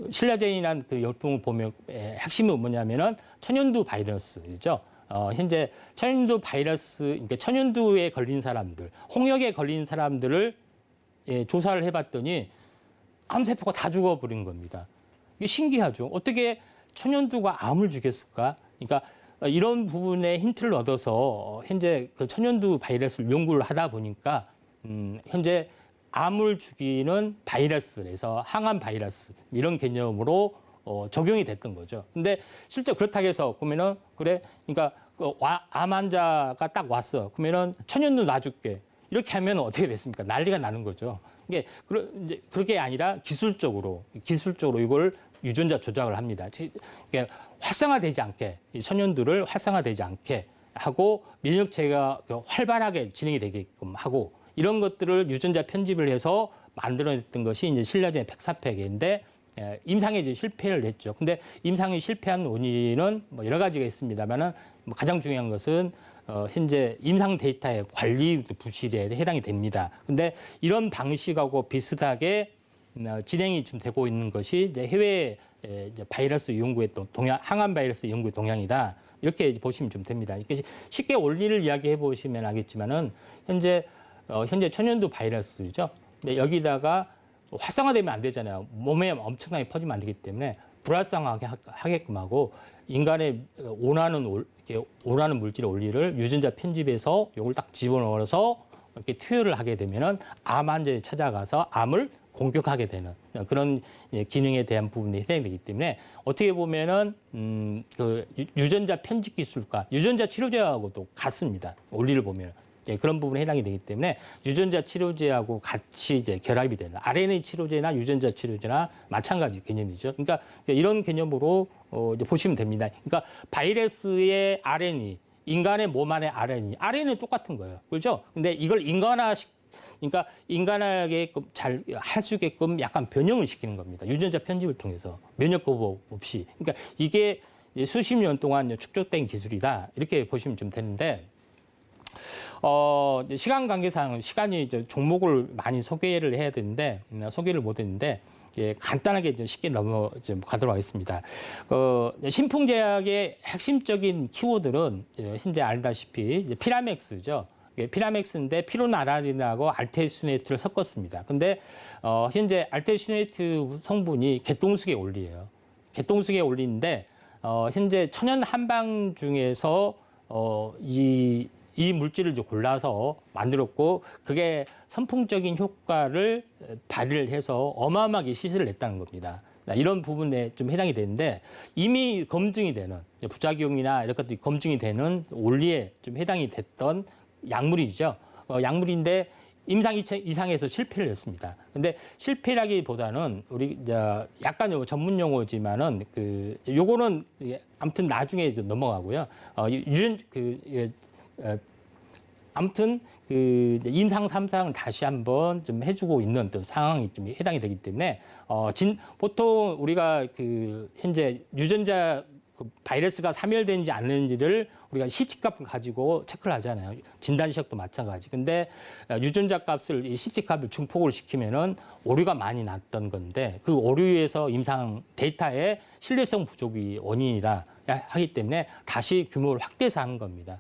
신라젠이라는 그 열풍을 보면 핵심은 뭐냐면은 천연두 바이러스죠. 현재 천연두 바이러스, 그러니까 천연두에 걸린 사람들, 홍역에 걸린 사람들을 조사를 해봤더니 암세포가 다 죽어버린 겁니다. 이게 신기하죠. 어떻게 천연두가 암을 주겠을까? 그러니까 이런 부분에 힌트를 얻어서 현재 그 천연두 바이러스를 연구를 하다 보니까 현재 암을 죽이는 바이러스에서 항암 바이러스 이런 개념으로 적용이 됐던 거죠. 근데 실제 그렇다고 해서 보면은 그래, 그러니까 암 환자가 딱 왔어. 그러면은 천연두 놔줄게. 이렇게 하면 어떻게 됐습니까? 난리가 나는 거죠. 이게 이제 그렇게 아니라 기술적으로 이걸 유전자 조작을 합니다. 이게 활성화되지 않게, 이 천연두를 활성화되지 않게 하고 면역체가 활발하게 진행이 되게끔 하고 이런 것들을 유전자 편집을 해서 만들어냈던 것이 이제 신라젠 백사팩인데 임상에 이제 실패를 했죠. 근데 임상이 실패한 원인은 뭐 여러 가지가 있습니다만은 가장 중요한 것은 현재 임상 데이터의 관리 부실에 해당이 됩니다. 근데 이런 방식하고 비슷하게 진행이 좀 되고 있는 것이 이제 해외 이제 바이러스 연구의 또 항암 바이러스 연구의 동향이다. 이렇게 보시면 좀 됩니다. 이렇게 쉽게 원리를 이야기해 보시면 알겠지만은 현재 천연두 바이러스죠. 여기다가 활성화되면 안 되잖아요. 몸에 엄청나게 퍼지면 안 되기 때문에 불활성화하게 하게끔 하고 인간의 원하는 물질의 원리를 유전자 편집해서 이걸 딱 집어넣어서 이렇게 투여를 하게 되면은 암 환자에 찾아가서 암을 공격하게 되는 그런 기능에 대한 부분이 해당되기 때문에 어떻게 보면은 그 유전자 편집 기술과 유전자 치료제하고도 같습니다. 원리를 보면. 그런 부분에 해당이 되기 때문에 유전자 치료제하고 같이 이제 결합이 되는 RNA 치료제나 유전자 치료제나 마찬가지 개념이죠. 그러니까 이런 개념으로 이제 보시면 됩니다. 그러니까 바이러스의 RNA, 인간의 몸 안의 RNA는 똑같은 거예요. 그렇죠? 근데 이걸 그러니까 인간에게 잘 할 수 있게끔 약간 변형을 시키는 겁니다. 유전자 편집을 통해서 면역 거부 없이. 그러니까 이게 수십 년 동안 축적된 기술이다. 이렇게 보시면 좀 되는데. 시간 관계상 시간이 이제 종목을 많이 소개를 해야 되는데 소개를 못 했는데 간단하게 좀 쉽게 넘어가도록 하겠습니다. 신풍제약의 핵심적인 키워드는 현재 알다시피 피라맥스죠. 피라맥스인데 피로나라닌하고 알테수네이트를 섞었습니다. 근데 현재 알테수네이트 성분이 개똥수계 원리예요. 개똥수계 원리인데 현재 천연 한방 중에서 이 물질을 이제 골라서 만들었고 그게 선풍적인 효과를 발휘를 해서 어마어마하게 시세를 냈다는 겁니다. 이런 부분에 좀 해당이 되는데 이미 검증이 되는 부작용이나 이런 것들이 검증이 되는 원리에 좀 해당이 됐던 약물이죠. 약물인데 임상 이상에서 실패를 했습니다. 근데 실패라기보다는 우리 약간 전문 용어지만은 요거는 아무튼 나중에 넘어가고요. 아무튼 임상 3상을 다시 한번 좀 해주고 있는 또 상황이 좀 해당이 되기 때문에 보통 우리가 현재 유전자 바이러스가 사멸되는지 않는지를 우리가 CT값을 가지고 체크를 하잖아요. 진단시약도 마찬가지. 근데 유전자 값을 CT값을 증폭을 시키면은 오류가 많이 났던 건데 그 오류에서 임상 데이터의 신뢰성 부족이 원인이다 하기 때문에 다시 규모를 확대해서 하는 겁니다.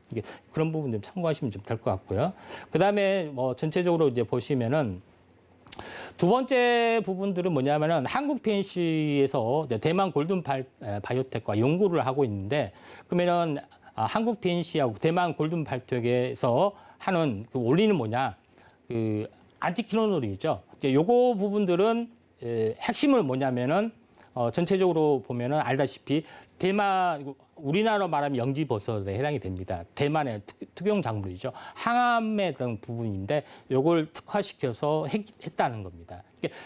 그런 부분 좀 참고하시면 좀 될 것 같고요. 그 다음에 전체적으로 이제 보시면은 두 번째 부분들은 뭐냐면은 한국 PNC에서 대만 골든 바이오텍과 연구를 하고 있는데 그러면은 한국 PNC하고 대만 골든 바이오텍에서 하는 그 원리는 뭐냐? 안티키노놀이죠. 요거 부분들은 핵심은 뭐냐면은 전체적으로 보면은 알다시피 대만 우리나라로 말하면 영지버섯에 해당이 됩니다. 대만의 특용 작물이죠. 항암에 대한 부분인데 요걸 특화시켜서 했다는 겁니다.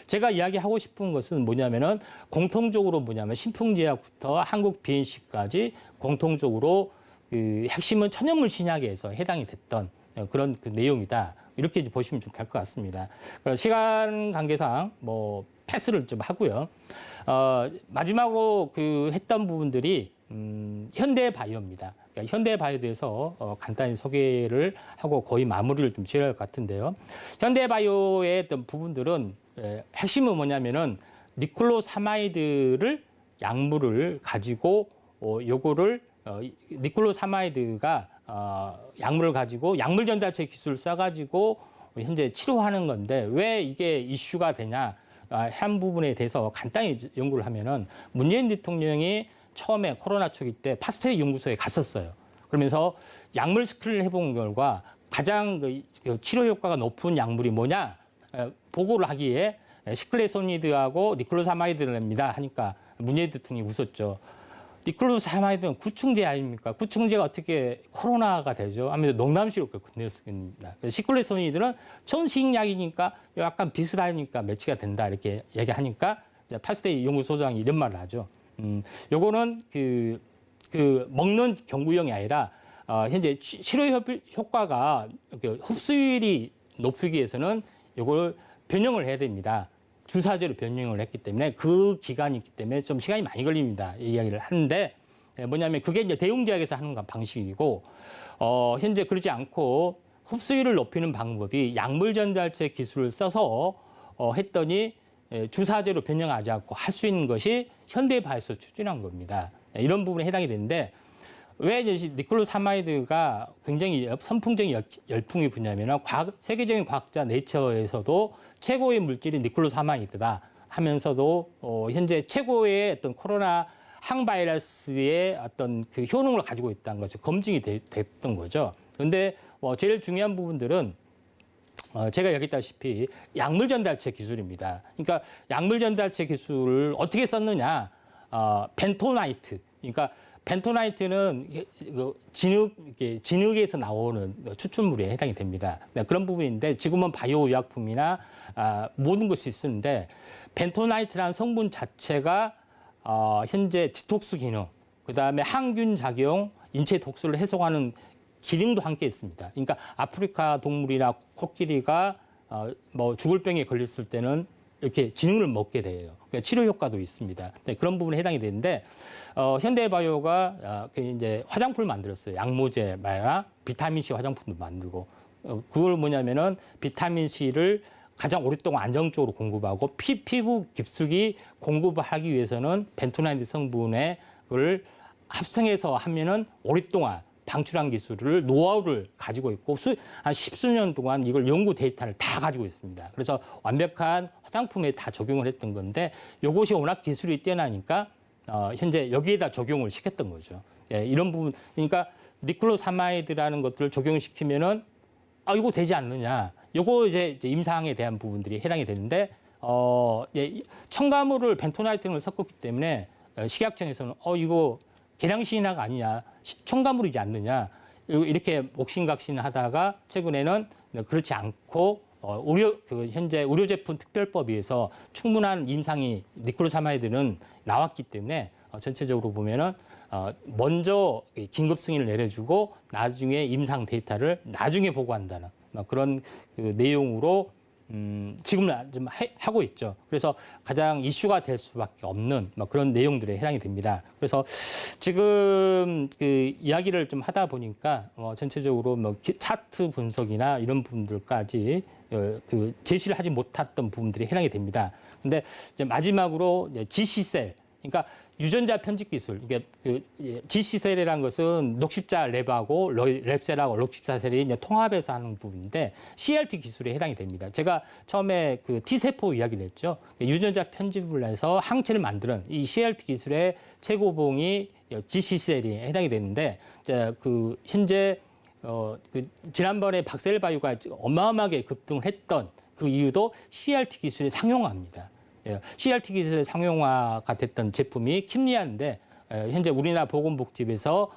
제가 이야기하고 싶은 것은 뭐냐면은 공통적으로 뭐냐면 신풍제약부터 한국 BNC까지 공통적으로 그 핵심은 천연물 신약에서 해당이 됐던 그런 그 내용이다. 이렇게 보시면 좀 될 것 같습니다. 시간 관계상 뭐 패스를 좀 하고요. 마지막으로 그 했던 부분들이 현대바이오입니다. 그러니까 현대바이오에 대해서 간단히 소개를 하고 거의 마무리를 좀 지어야 할 것 같은데요. 현대바이오의 어떤 부분들은 핵심은 뭐냐면은 니클로사마이드를 약물을 가지고 요거를 니클로사마이드가 약물을 가지고 약물 전달체 기술을 써가지고 현재 치료하는 건데 왜 이게 이슈가 되냐 한 부분에 대해서 간단히 연구를 하면은 문재인 대통령이 처음에 코로나 초기 때 파스텔 연구소에 갔었어요. 그러면서 약물 스크린을 해본 결과 가장 그 치료 효과가 높은 약물이 뭐냐 보고를 하기에 시클레소니드하고 니클로사마이드입니다 하니까 문재인 대통령이 웃었죠. 니클로사마이드는 구충제 아닙니까? 구충제가 어떻게 코로나가 되죠? 하면서 농담식으로 건넸습니다. 시클레소니드는 천식약이니까 약간 비슷하니까 매치가 된다 이렇게 얘기하니까 파스텔 연구소장이 이런 말을 하죠. 요거는 그 먹는 경구용이 아니라 현재 치료 효과가 흡수율이 높이기 위해서는 요걸 변형을 해야 됩니다. 주사제로 변형을 했기 때문에 그 기간이 있기 때문에 좀 시간이 많이 걸립니다. 이 이야기를 하는데 뭐냐면 그게 이제 대웅제약에서 하는 방식이고 현재 그러지 않고 흡수율을 높이는 방법이 약물 전달체 기술을 써서 했더니 주사제로 변형하지 않고 할 수 있는 것이 현대바이오에서 추진한 겁니다. 이런 부분에 해당이 되는데 왜 니클로사마이드가 굉장히 선풍적인 열풍이 부냐면 세계적인 과학자 네이처에서도 최고의 물질이 니클로사마이드다 하면서도 현재 최고의 어떤 코로나 항바이러스의 어떤 그 효능을 가지고 있다는 것이 검증이 됐던 거죠. 그런데 제일 중요한 부분들은 제가 얘기했다시피 약물 전달체 기술입니다. 그러니까 약물 전달체 기술을 어떻게 썼느냐? 벤토나이트. 그러니까 벤토나이트는 진흙에서 나오는 추출물에 해당이 됩니다. 그런 부분인데 지금은 바이오 의약품이나 모든 것이 쓰는데 벤토나이트라는 성분 자체가 현재 디톡스 기능, 그다음에 항균 작용, 인체 독소를 해소하는 기능도 함께 있습니다. 그러니까 아프리카 동물이나 코끼리가 뭐 죽을 병에 걸렸을 때는 이렇게 진흙을 먹게 돼요. 그러니까 치료 효과도 있습니다. 그런 부분에 해당이 되는데 현대바이오가 이제 화장품을 만들었어요. 약모제 말이나 비타민 C 화장품도 만들고 그걸 뭐냐면은 비타민 C를 가장 오랫동안 안정적으로 공급하고 피부 깊숙이 공급을 하기 위해서는 벤토나이트 성분을 합성해서 하면은 오랫동안 방출한 기술을 노하우를 가지고 있고 한 십수년 동안 이걸 연구 데이터를 다 가지고 있습니다. 그래서 완벽한 화장품에 다 적용을 했던 건데 이것이 워낙 기술이 뛰어나니까 현재 여기에다 적용을 시켰던 거죠. 예, 이런 부분 그러니까 니클로사마이드라는 것들을 적용시키면은 이거 되지 않느냐. 요거 이제 임상에 대한 부분들이 해당이 되는데 예, 첨가물을 벤토나이트를 섞었기 때문에 식약청에서는 이거 계량신약 아니냐, 첨가물이지 않느냐 이렇게 옥신각신하다가 최근에는 그렇지 않고 현재 의료제품 특별법에서 충분한 임상이 니클로사마이드는 나왔기 때문에 전체적으로 보면은 먼저 긴급 승인을 내려주고 나중에 임상 데이터를 나중에 보고한다는 그런 그 내용으로 지금은 좀 하고 있죠. 그래서 가장 이슈가 될 수밖에 없는 그런 내용들에 해당이 됩니다. 그래서 지금 그 이야기를 좀 하다 보니까 전체적으로 차트 분석이나 이런 부분들까지 그 제시를 하지 못했던 부분들이 해당이 됩니다. 근데 이제 마지막으로 GC셀, 그러니까 유전자 편집 기술, 이게 그 GC셀이라는 것은 녹십자 랩하고 랩셀하고 녹십자셀이 이제 통합해서 하는 부분인데 CRT 기술에 해당이 됩니다. 제가 처음에 그 T세포 이야기를 했죠. 유전자 편집을 해서 항체를 만드는 이 CRT 기술의 최고봉이 GC셀이 해당이 되는데 그 현재 그 지난번에 박셀바이오가 어마어마하게 급등을 했던 그 이유도 CRT 기술의 상용화입니다. CRT 기술의 상용화가 됐던 제품이 킴리아인데 현재 우리나라 보건복지부에서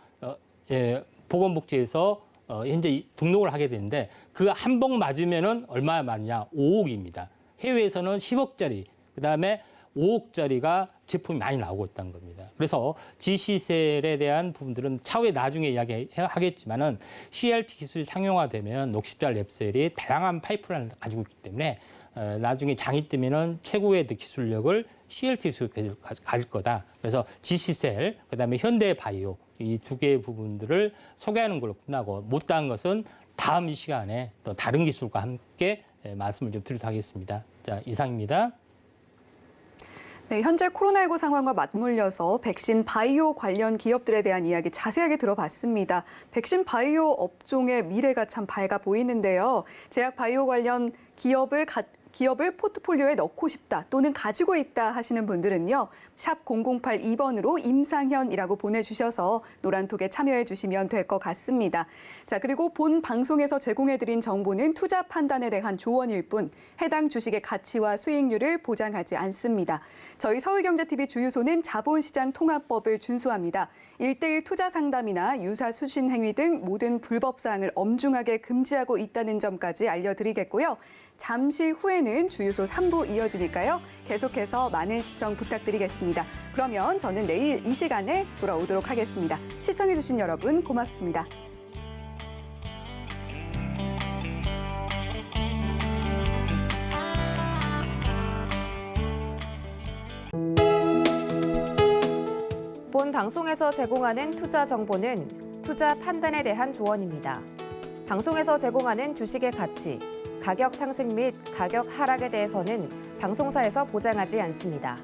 현재 등록을 하게 되는데 그 한 봉 맞으면은 얼마 맞냐? 5억입니다. 해외에서는 10억짜리. 그다음에 5억짜리가 제품이 많이 나오고 있다는 겁니다. 그래서 GC셀에 대한 부분들은 차후에 나중에 이야기하겠지만은 CRP 기술이 상용화되면 녹십자 랩셀이 다양한 파이프라인을 가지고 있기 때문에 나중에 장이 뜨면은 최고의 기술력을 CLT 기술을 가질 거다. 그래서 GC셀, 그다음에 현대바이오 이 두 개의 부분들을 소개하는 걸로 끝나고 못다한 것은 다음 이 시간에 또 다른 기술과 함께 말씀을 좀 드리도록 하겠습니다. 자, 이상입니다. 네, 현재 코로나19 상황과 맞물려서 백신 바이오 관련 기업들에 대한 이야기 자세하게 들어봤습니다. 백신 바이오 업종의 미래가 참 밝아 보이는데요. 제약 바이오 관련 기업을 포트폴리오에 넣고 싶다 또는 가지고 있다 하시는 분들은요. 샵 0082번으로 임상현이라고 보내주셔서 노란톡에 참여해 주시면 될 것 같습니다. 자, 그리고 본 방송에서 제공해드린 정보는 투자 판단에 대한 조언일 뿐 해당 주식의 가치와 수익률을 보장하지 않습니다. 저희 서울경제TV 주유소는 자본시장 통합법을 준수합니다. 1:1 투자 상담이나 유사 수신 행위 등 모든 불법 사항을 엄중하게 금지하고 있다는 점까지 알려드리겠고요. 잠시 후에는 주유소 3부 이어지니까요. 계속해서 많은 시청 부탁드리겠습니다. 그러면 저는 내일 이 시간에 돌아오도록 하겠습니다. 시청해주신 여러분 고맙습니다. 본 방송에서 제공하는 투자 정보는 투자 판단에 대한 조언입니다. 방송에서 제공하는 주식의 가치, 가격 상승 및 가격 하락에 대해서는 방송사에서 보장하지 않습니다.